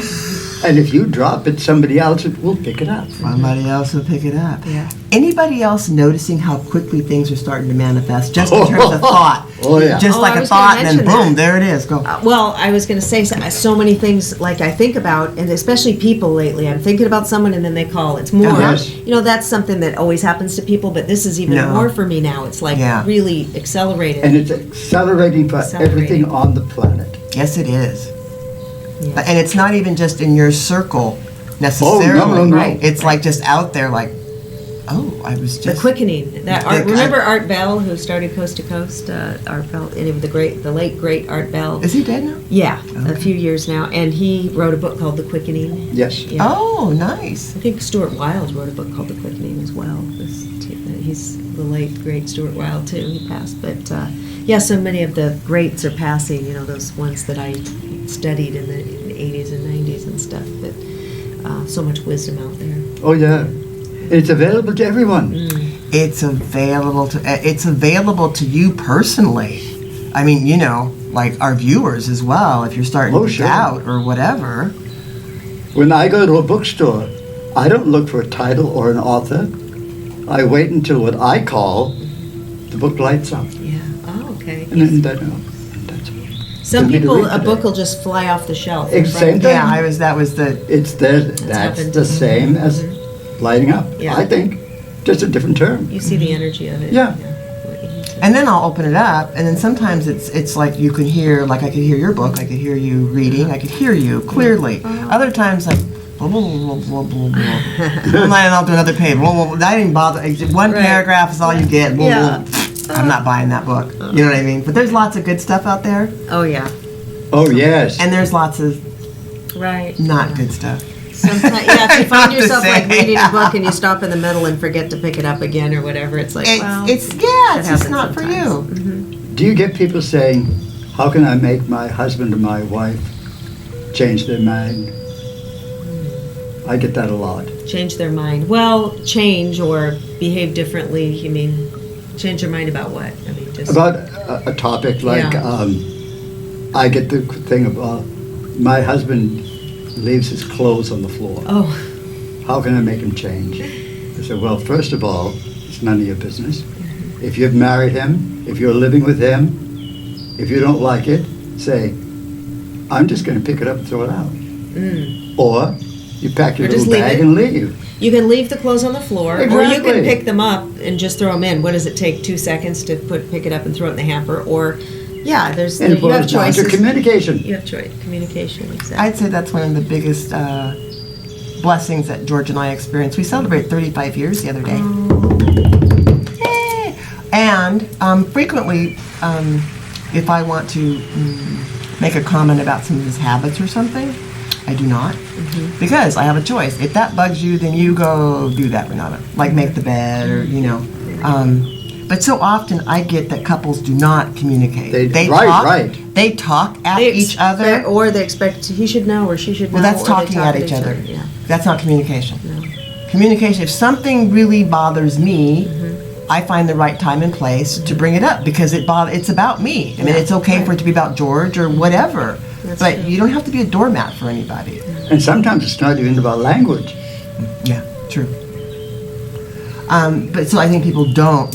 And if you drop it, somebody else will pick it up. Somebody else will pick it up. Yeah. Anybody else noticing how quickly things are starting to manifest, just in terms of thought? Oh, yeah. Just Oh, like I a was gonna thought, and then mention boom, that. there it is. Go. Well, I was going to say so many things like I think about, and especially people lately. I'm thinking about someone and then they call. It's more, Yes. you know, that's something that always happens to people, but this is even No. more for me now. It's like Yeah. really accelerated. And it's accelerating for everything on the planet. Yes, it is. Yeah. And it's not even just in your circle necessarily. no, no. Right. It's like just out there, like, oh, I was The just. quickening. That The- Art, remember Art Bell, who started Coast to Coast? Art Bell, and the late great Art Bell. Is he dead now? Yeah, a Okay. few years now, and he wrote a book called The Quickening. Yes. Yeah. Oh, nice. I think Stuart Wilde wrote a book called The Quickening as well. He's the late, great Stuart Wilde, too. He passed. But, yeah, so many of the greats are passing, you know, those ones that I studied in the 80s and 90s and stuff. But so much wisdom out there. Oh, yeah. It's available to everyone. It's available to you personally. I mean, like our viewers as well, if you're starting to Sure. doubt or whatever. When I go to a bookstore, I don't look for a title or an author. I wait until what I call the book lights up. Yeah. Oh, okay. And then that's Some for me to people, read a today. book will just fly off the shelf. Same thing. Yeah, that was the, It's there. That's happened the to me. same as lighting up. Yeah. I think, just a different term. You see the energy of it. Yeah. What you need to- and then I'll open it up, and then sometimes it's like you can hear, like I could hear your book, I could hear you reading, I could hear you clearly. Other times, like, blah, blah, blah, blah, blah, blah. And then I'll do another page. Blah, blah, blah. I didn't bother. One Right. paragraph is all you get. Blah, Yeah. blah. I'm not buying that book. You know what I mean? But there's lots of good stuff out there, Oh, yeah. Oh, yes. and there's lots of Right. not good stuff. Sometimes, yeah, if you Not find to yourself like say. reading a book and you stop in the middle and forget to pick it up again or whatever, it's like, well, It's just happens not for you. sometimes. Do you get people saying, how can I make my husband or my wife change their mind? I get that a lot. change their mind. Well, change or behave differently. You mean change their mind about what? I mean, just About a topic like, Yeah. I get the thing about my husband leaves his clothes on the floor. oh, How can I make him change? I said, well, first of all, it's none of your business. If you've married him, if you're living with him, if you don't like it, say, I'm just going to pick it up and throw it out. Or you pack your Or just little leave bag it. and leave. you can leave the clothes on the floor, or you Exactly. can pick them up and just throw them in. What does it take? 2 seconds to pick it up and throw it in the hamper? Or, yeah, there's And it you have boils down choices. to communication. You have choice. Communication. Exactly. I'd say that's one of the biggest blessings that George and I experienced. We celebrated 35 years the other day. Yay! And frequently, if I want to make a comment about some of his habits or something, I do not. Because I have a choice. If that bugs you, then you go do that, Renata. Like make the bed or, but so often I get that couples do not communicate. Right, talk, right. They talk at They each expect- other. or they expect he should know, or she should know. Well, that's or they talking talk at each other. Yeah. That's not communication. No. Communication, if something really bothers me, I find the right time and place to bring it up because it's about me. I mean, it's okay for it to be about George or whatever, That's but true. you don't have to be a doormat for anybody. And sometimes it's not even about language. Yeah, true. But so I think people don't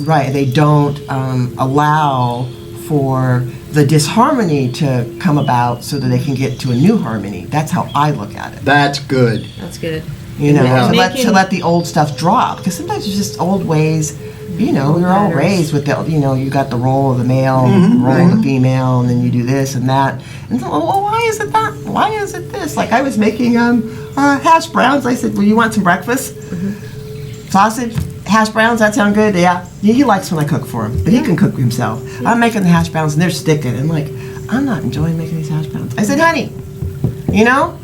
allow for the disharmony to come about so that they can get to a new harmony. That's how I look at it. That's good. That's good. Yeah. To let the old stuff drop, because sometimes it's just old ways. We were all patterns. raised with the, you got the role of the male, role of the female, and then you do this and that. And so, well, why is it that? Why is it this? Like I was making hash browns. I said, well, you want some breakfast? Sausage, hash browns, that sound good? Yeah. He likes when I cook for him, but he can cook himself. I'm making the hash browns and they're sticking. And like, I'm not enjoying making these hash browns. I said, honey,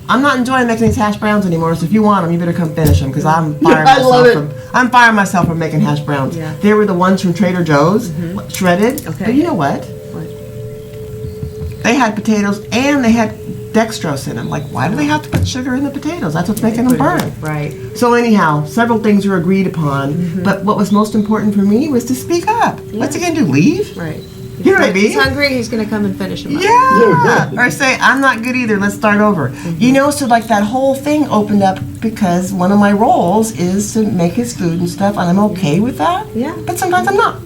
I'm not enjoying making these hash browns anymore. So if you want them, you better come finish them because I'm firing I love I'm firing myself from making hash browns. Yeah. They were the ones from Trader Joe's, shredded. Okay. But you know what? What? They had potatoes and they had dextrose in them. Like, why do they have to put sugar in the potatoes? That's what's making them burn. Right. So anyhow, several things were agreed upon, but what was most important for me was to speak up. What's he gonna do? Leave? Right. You know what I mean? He's hungry. He's going to come and finish him up. Yeah. Or say, I'm not good either. Let's start over. So like that whole thing opened up because one of my roles is to make his food and stuff, and I'm okay with that. Yeah. But sometimes I'm not.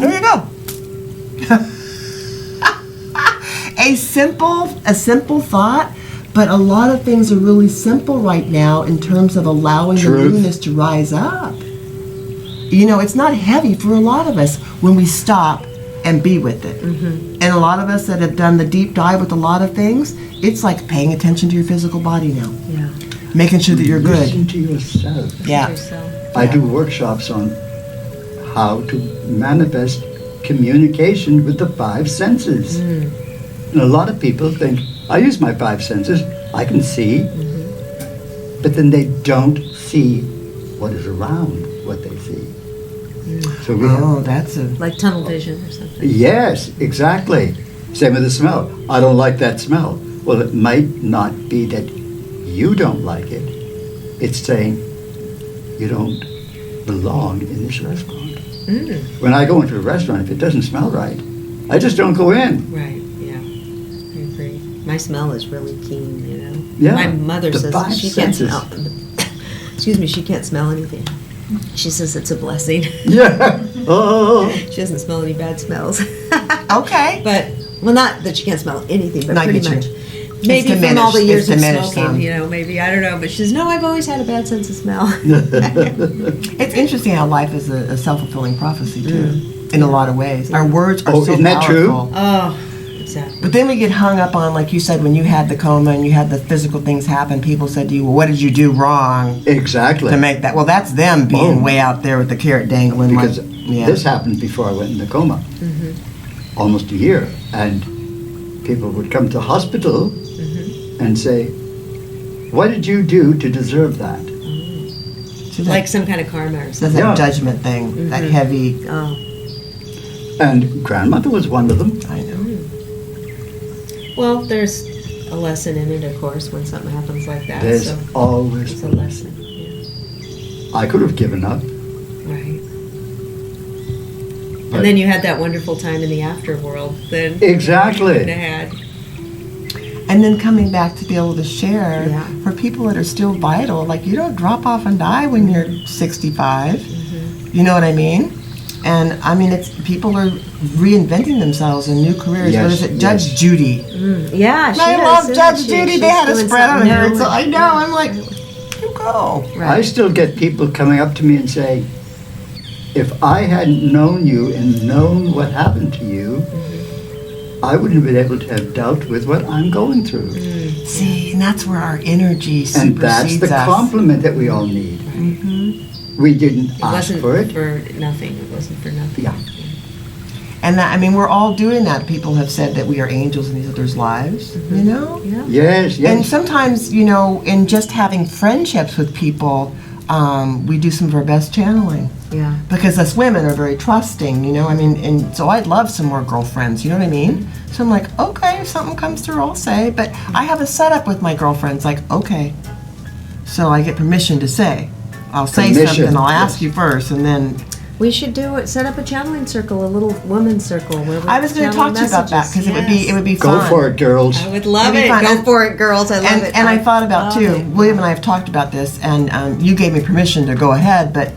There you go. A simple thought, but a lot of things are really simple right now in terms of allowing the Truth. newness to rise up. It's not heavy for a lot of us when we stop and be with it. And a lot of us that have done the deep dive with a lot of things, it's like paying attention to your physical body now. Yeah. Making sure that you're Listen good. to yourself. Yeah. Yourself. I do workshops on how to manifest communication with the 5 senses. And a lot of people think, I use my 5 senses, I can see, but then they don't see what is around what they see. So we have, Oh, that's a... Like tunnel vision or something. yes, exactly. Same with the smell. I don't like that smell. Well, it might not be that you don't like it. It's saying, you don't belong in this restaurant. When I go into a restaurant, if it doesn't smell right, I just don't go in. Right, yeah. I agree. My smell is really keen, you know? Yeah, My mother the says five she can't senses. smell, excuse me, she can't smell anything. She says it's a blessing. Yeah. Oh. She doesn't smell any bad smells. Okay. But, well, not that she can't smell anything, but I pretty get you. much. Maybe from all diminished. the years It's of diminished smoking, some. you know, maybe, I don't know. But she says, no, I've always had a bad sense of smell. It's interesting how life is a self-fulfilling prophecy, too, in a lot of ways. Our words are Oh, so isn't that true? powerful. Oh, exactly. But then we get hung up on, like you said, when you had the coma and you had the physical things happen, people said to you, well, what did you do wrong Exactly. to make that? Well, that's them being Oh. way out there with the carrot dangling. Because like, yeah. this happened before I went into coma. Almost a year. And people would come to hospital and say, what did you do to deserve that? So that- Like some kind of karma or That's something. that Yeah. judgment thing, that heavy. Oh. And grandmother was one of them. I know. Well, there's a lesson in it, of course, when something happens like that. There's So always it's a lesson. Yeah. I could have given up. Right. But- And then you had that wonderful time in the afterworld. Then Exactly. you couldn't have had. And then coming back to be able to share Yeah. for people that are still vital, like you don't drop off and die when you're 65. You know what I mean? And I mean, it's people are reinventing themselves in new careers. Yes, What is it? Judge yes. Judy. Yeah, she I is, love isn't Judge she? Judy. She's They had a doing spread on something her. new So I and- know. I'm like, you go. I Right. still get people coming up to me and say, if I hadn't known you and known what happened to you, I wouldn't have been able to have dealt with what I'm going through. See, and that's where our energy supersedes And that's the us. compliment that we all need. We didn't It ask wasn't for it. for nothing. It wasn't for nothing. Yeah. And that, I mean, we're all doing that. People have said that we are angels in each other's lives, you know? Yeah. Yes, yes. And sometimes, you know, in just having friendships with people, we do some of our best channeling. Yeah. Because us women are very trusting, you know? I mean, and so I'd love some more girlfriends, you know what I mean? So I'm like, okay, if something comes through, I'll say. But I have a setup with my girlfriends, like, okay. So I get permission to say. I'll say Permission, something, I'll ask yes. you first, and then We should do it. Set up a channeling circle, a little woman's circle. Where we I was going to channel talk to you about that messages. because Yes. it would be Go fun. for it, girls. I would love It'd be it. fun. Go And- for it, girls. I love And, it. and I thought about love too. it. William and I have talked about this, and you gave me permission to go ahead. But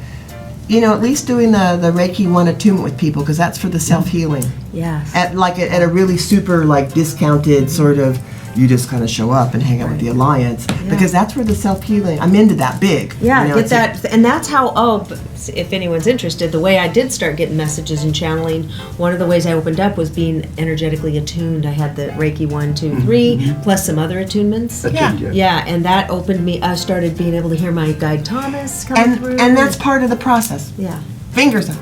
you know, at least doing the Reiki 1 attunement with people, because that's for the self healing. Yes. At a really super like discounted sort of. You just kind of show up and hang out with the alliance because that's where the self healing. I'm into that big. Yeah, you know, get it's that, and that's how. If anyone's interested, the way I did start getting messages and channeling, one of the ways I opened up was being energetically attuned. I had the Reiki 1, 2, 3, plus some other attunements. Attuned, Yeah, and that opened me. I started being able to hear my guide Thomas coming through. and that's part of the process. yeah. Fingers up.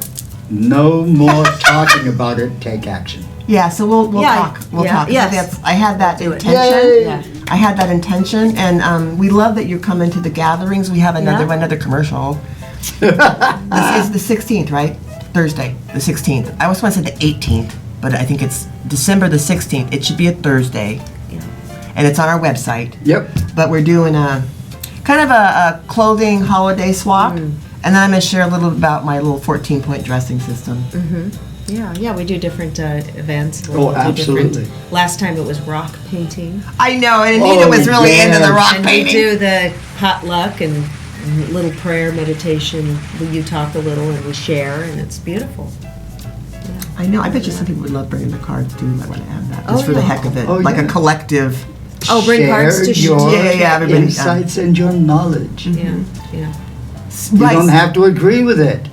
No more talking about it. Take action. Yeah, so we'll Yeah, talk. We'll yeah, talk. yes. I had that Do it. intention. Yay. Yeah. I had that intention, and we love that you're coming to the gatherings. We have Yeah. another commercial. This is the 16th, right? Thursday, the 16th. I always want to say the 18th, but I think it's December the 16th. It should be a Thursday, Yeah. and it's on our website. Yep. But we're doing a kind of a clothing holiday swap, and then I'm going to share a little about my little 14-point dressing system. Yeah, we do different events. Oh, We'll do absolutely. different- Last time it was rock painting. I know, and Anita was really yes. into the rock And painting. we do the potluck and little prayer meditation. You talk a little and we share, and it's beautiful. I know. I bet you some people would love bringing the cards too. You might want to add that just Oh, for the yeah. heck of it, Oh, like yeah. a collective. Oh, bring cards to Share your Yeah, everybody- insights and your knowledge. Yeah, yeah. You Right. don't have to agree with it.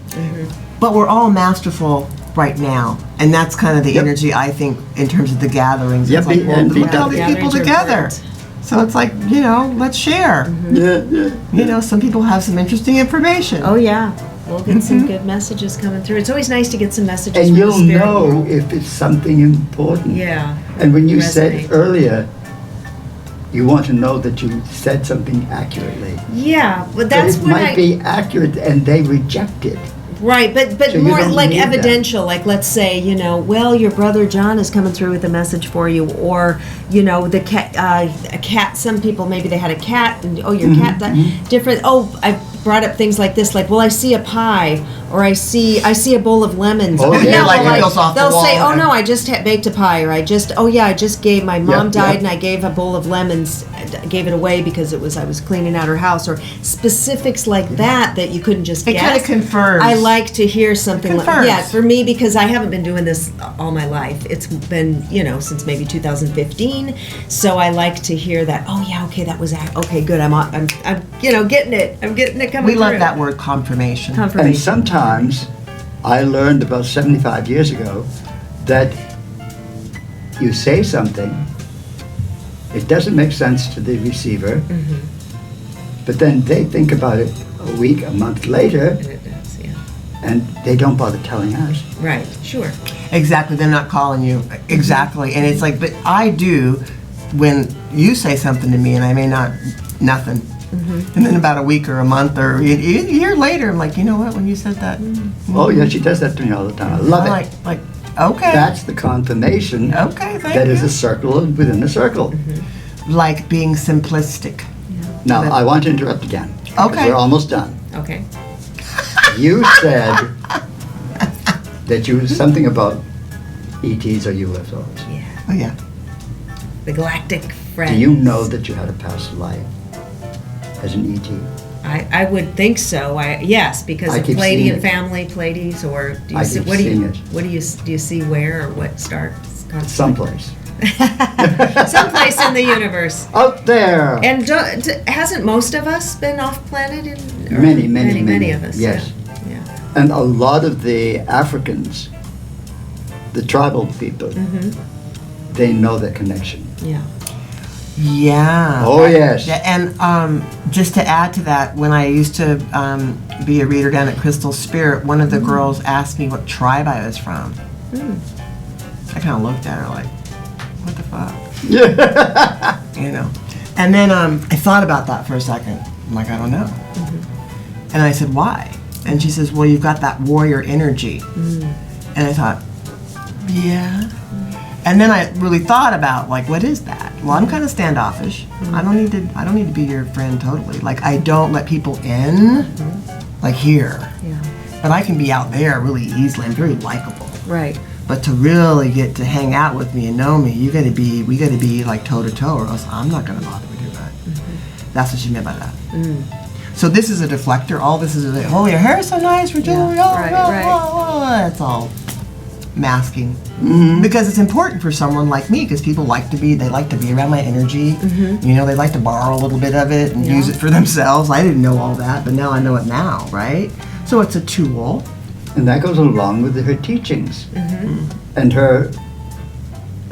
But we're all masterful right now, and that's kind of the Yep. energy I think in terms of the gatherings. Yep, It's like, well, and look at all these gatherings people are together. important. So it's like, you know, let's share. Yeah, yeah. You know, some people have some interesting information. Oh yeah, we'll get some good messages coming through. It's always nice to get some messages And from you'll the spirit know world. if it's something important. Yeah. And when you Resonate. said earlier, you want to know that you said something accurately. Yeah, but But that's it when might be accurate and they reject it. Right, but So you more don't like need that. evidential. Like, let's say, well, your brother John is coming through with a message for you, or the cat, a cat. Some people maybe they had a cat, and your cat that different. Oh, I brought up things like this, like, well, I see a pie, or I see a bowl of lemons. Oh, yeah, no, like it goes off the they'll say, wall oh and- no, I just baked a pie, or I just gave my mom Yep, died, yep. and I gave a bowl of lemons, gave it away because I was cleaning out her house, or specifics like that you couldn't just It guess. kind of confirms. I like to hear something like, confirms. yeah, for me, because I haven't been doing this all my life. It's been, since maybe 2015. So I like to hear that, oh yeah, okay, that was, okay, good. I'm getting it. I'm getting it coming We love through. that word, confirmation. And Confirmation. sometimes I learned about 75 years ago that you say something, it doesn't make sense to the receiver, but then they think about it a week, a month later, And it does, yeah. and they don't bother telling us. Right, sure. Exactly, they're not calling you. Exactly, and it's like, but I do when you say something to me and I may not, nothing. And then about a week or a month or a year later, I'm like, you know what, when you said that, Oh yeah, she does that to me all the time. I love I'm it. like, okay. That's the confirmation Okay, thank that is you. a circle within a circle. Like being simplistic. Now, I want to interrupt again. 'cause Okay. We're almost done. Okay. You said that you something about ETs or UFOs. Yeah. Oh yeah. The galactic friend. Do you know that you had a past life as an ET? I would think so. Yes, because I of keep Pleiadian seeing it. family, Pleiades, or do you I see keep what do you seeing it. what do you see where, or what starts? Someplace. Someplace in the universe. Out there! And hasn't most of us been off planet? Many of us. yes. Yeah. And a lot of the Africans, the tribal people, they know that connection. Yeah. Yeah. Oh, yes. Yeah, and just to add to that, when I used to be a reader down at Crystal Spirit, one of the girls asked me what tribe I was from. I kind of looked at her like, what the fuck? And then I thought about that for a second. I'm like, I don't know. And I said, why? And she says, well, you've got that warrior energy. And I thought, yeah. And then I really thought about, like, what is that? Well, I'm kind of standoffish. I don't need to be your friend totally. Like, I don't let people in, like here. Yeah. But I can be out there really easily. I'm very likable. Right. But to really get to hang out with me and know me, we got to be like toe to toe, or else I'm not going to bother to do that. That's what she meant by that. So this is a deflector. All this is oh, your hair is so nice, your jewelry. Yeah, Oh, right, oh, right. oh, oh. That's all masking. Because it's important for someone like me, because people like to be around my energy. They like to borrow a little bit of it and use it for themselves. I didn't know all that, but now I know it now, right? So it's a tool. And that goes along with her teachings. And her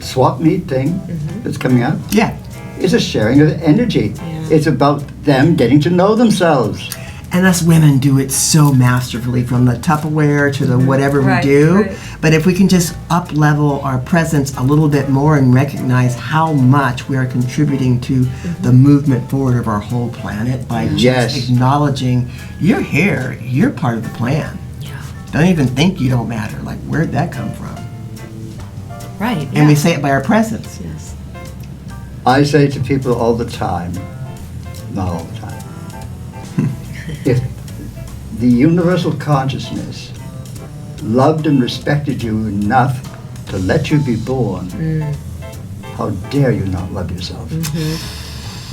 swap meet thing that's coming up Yeah. is a sharing of energy. It's about them getting to know themselves. And us women do it so masterfully, from the Tupperware to the whatever Right, we do. right. But if we can just up-level our presence a little bit more and recognize how much we are contributing to the movement forward of our whole planet by just Yes. acknowledging you're here, you're part of the plan. Yeah. Don't even think you don't matter. Like, where'd that come from? Right. And we say it by our presence. Yes. I say to people all the time, not all the time, if the universal consciousness loved and respected you enough to let you be born, how dare you not love yourself?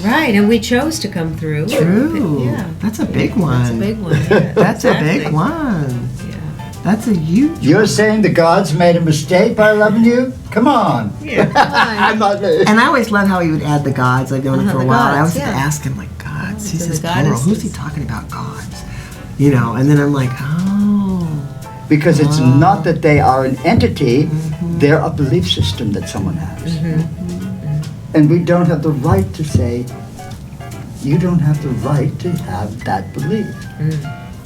Right, and we chose to come through. True. Yeah. That's a big one. That's a big one. Yeah. That's a Exactly. big one. Yeah. That's a huge You're saying the gods made a mistake by loving you? Come on. Yeah. I'm not. And I always love how he would add the gods. I've known him for a the while. I gods, always have to yeah. ask him, like, gods. He so says the plural. Who's he goddesses. talking about, gods? And then I'm like, oh. Because it's not that they are an entity, they're a belief system that someone has. And we don't have the right to say, you don't have the right to have that belief.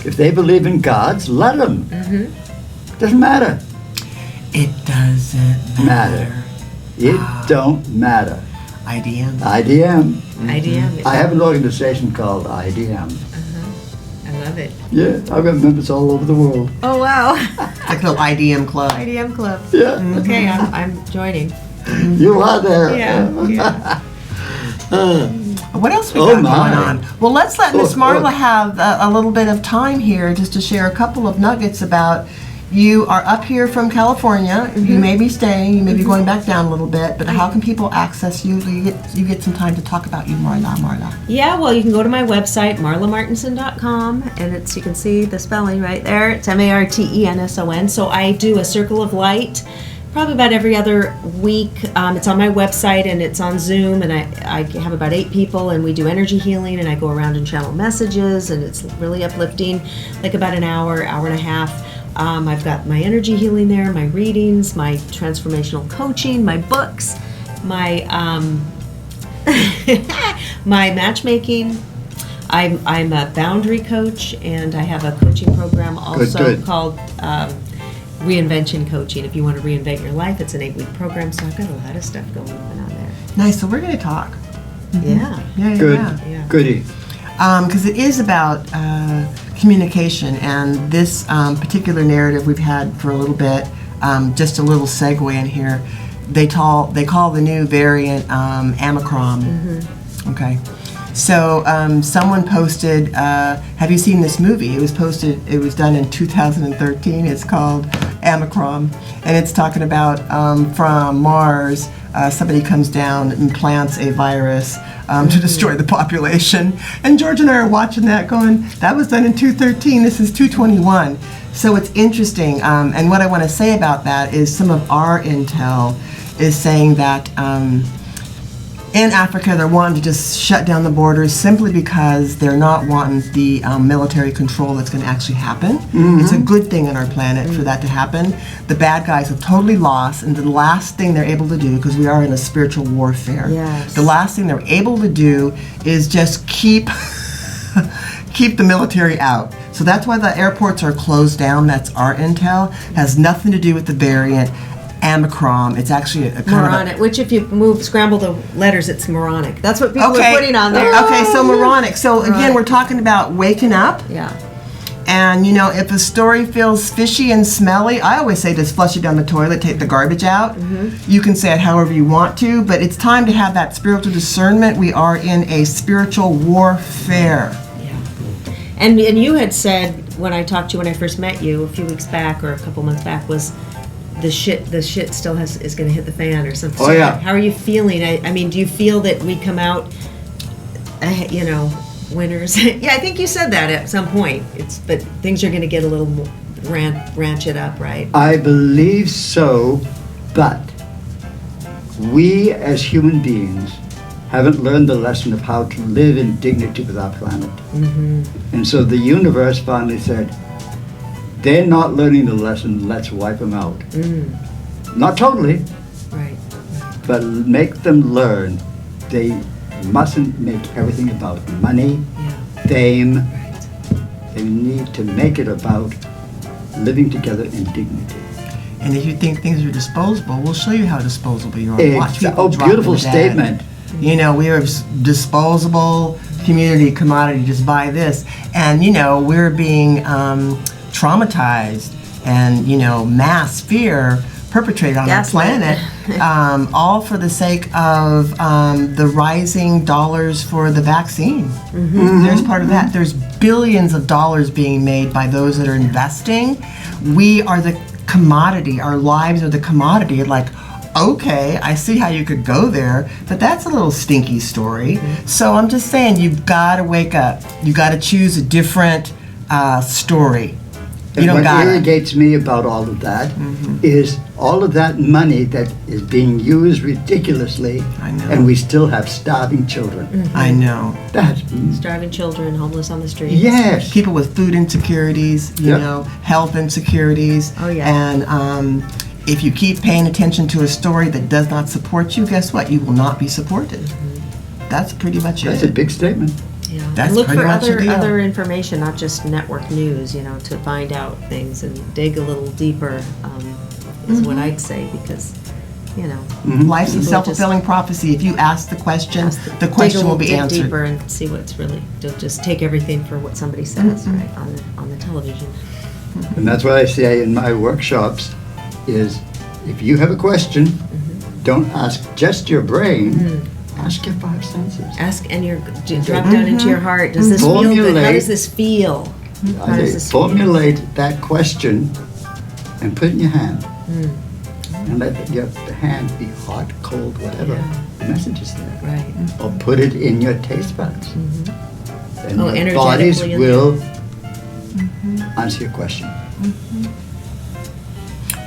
If they believe in gods, let them. Doesn't matter. It doesn't matter. It don't matter. IDM. IDM. IDM. I have an organization called IDM. I love it. Yeah, I've got members all over the world. Oh, wow. Like a little IDM club. IDM Club. Yeah, Okay, I'm joining. you are there. Yeah. What else we Oh, got my. going on? Well, let's let Miss Oh, Marla oh. have a little bit of time here just to share a couple of nuggets about. You are up here from California. You may be staying. You may be going back down a little bit. But how can people access you? You get some time to talk about you, Marla. Yeah, well, you can go to my website, marlamartenson.com, and you can see the spelling right there. It's Martenson. So I do a Circle of Light probably about every other week. It's on my website, and it's on Zoom, and I have about 8 people, and we do energy healing, and I go around and channel messages, and it's really uplifting, like about an hour and a half. I've got my energy healing there, my readings, my transformational coaching, my books, my my matchmaking. I'm a boundary coach, and I have a coaching program also Good. called Reinvention Coaching. If you want to reinvent your life, it's an 8-week program, so I've got a lot of stuff going on there. Nice. So we're going to talk. Yeah. Good, Yeah. goody. Because it is about communication, and this particular narrative we've had for a little bit. Just a little segue in here. They call the new variant Omicron. Okay. So someone posted. Have you seen this movie? It was posted. It was done in 2013. It's called Omicron, and it's talking about from Mars. Somebody comes down and plants a virus to destroy the population. And George and I are watching that going, that was done in 2013, this is 2021. So it's interesting. And what I want to say about that is some of our intel is saying that in Africa they're wanting to just shut down the borders simply because they're not wanting the military control that's going to actually happen. It's a good thing on our planet for that to happen. The bad guys have totally lost, and the last thing they're able to do, because we are in a spiritual warfare, Yes. the last thing they're able to do is just keep the military out. So that's why the airports are closed down. That's our intel. Has nothing to do with the variant Omicron. It's actually a kind Moronic, which if you scramble the letters, it's moronic. That's what people Okay. are putting on there. Okay, so moronic. So again, Moronic. we're talking about waking up. Yeah. And you know, if a story feels fishy and smelly, I always say just flush it down the toilet, take the garbage out. You can say it however you want to, but it's time to have that spiritual discernment. We are in a spiritual warfare. And you had said when I talked to you when I first met you a few weeks back or a couple months back was the shit still is going to hit the fan or something. Oh, yeah. How are you feeling? I mean, do you feel that we come out, winners? Yeah, I think you said that at some point. But things are going to get a little more ratchet up, right? I believe so, but we as human beings haven't learned the lesson of how to live in dignity with our planet. And so the universe finally said, they're not learning the lesson, let's wipe them out. Not totally, Right. but make them learn they mustn't make everything about money, Yeah. fame. Right. They need to make it about living together in dignity. And if you think things are disposable, we'll show you how disposable you are. Watch people drop Beautiful them dead. statement. You know, we are disposable community commodity, just buy this. And, you know, we're being traumatized and, you know, mass fear perpetrated on Gaslight. our planet, all for the sake of the rising dollars for the vaccine. There's part of that. There's billions of dollars being made by those that are investing. We are the commodity. Our lives are the commodity. Like, okay, I see how you could go there, but that's a little stinky story. So I'm just saying, you've got to wake up. You've got to choose a different story. You And don't what got it. irritates me about all of that is all of that money that is being used ridiculously, I know. and we still have starving children. I know. That's Starving children, homeless on the streets. yes. People with food insecurities, you Yep. know, health insecurities. Oh, yeah. And if you keep paying attention to a story that does not support you, guess what? You will not be supported. That's pretty much That's it. a big statement. Yeah. That's And look pretty for much the deal. other information, not just network news, to find out things and dig a little deeper, is what I'd say, because you know, Life's a People self-fulfilling prophecy. If you ask the question, the question will be dig answered. deeper and see what's really. Don't just take everything for what somebody says, right, on the television. And that's what I say in my workshops is if you have a question, don't ask just your brain, ask your five senses. Ask and drop down into your heart. Does this feel good? How does this feel? How does this Formulate that question and put it in your hand. And let your hand be hot, cold, whatever. The message is there. Right. Or put it in your taste buds. And your energetically bodies in will answer your question.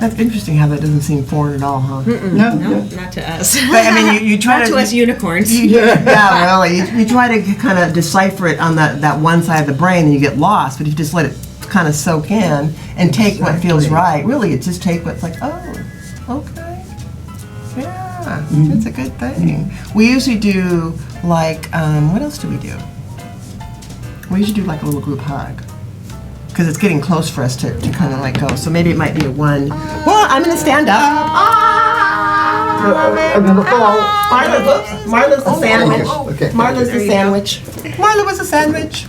That's interesting how that doesn't seem foreign at all, huh? No, No, not to us. But I mean, you try Not to us unicorns. Yeah, really. You try to kind of decipher it on that one side of the brain, and you get lost. But if you just let it kind of soak in and take what feels right, really, it just take what's like, oh, okay, yeah, that's a good thing. We usually do like, what else do we do? We usually do like a little group hug. Because it's getting close for us to kind of like go. So maybe it might be a one. Well, I'm going to stand up. I'm going to fall. Marla's the sandwich. Okay. Marla's the sandwich. Marla was a sandwich.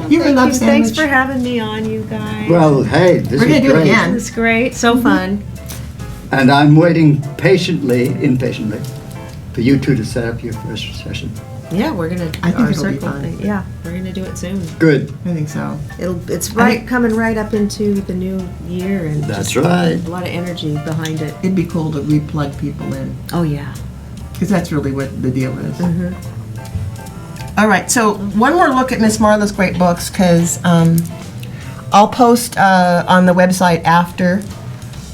You were love sandwich. Thanks for having me on, you guys. Well, hey, this We're is gonna do it great. again. It's great. So fun. And I'm waiting impatiently, for you two to set up your first session. Yeah, we're gonna. I think our it'll be circle fun. thing. Yeah, we're gonna do it soon. Good. I think so. It's I think- coming right up into the new year, and That's just right. a lot of energy behind it. It'd be cool to re-plug people in. Oh yeah. Because that's really what the deal is. All right, so one more look at Miss Marla's great books, because I'll post on the website after.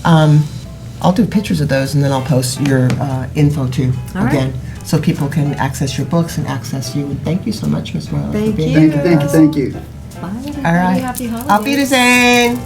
I'll do pictures of those, and then I'll post your info too All right. again, so people can access your books and access you. And thank you so much, Miss Marla. Thank for being you. here. Thank you. Bye, everybody. All right. Happy holidays. Auf Wiedersehen.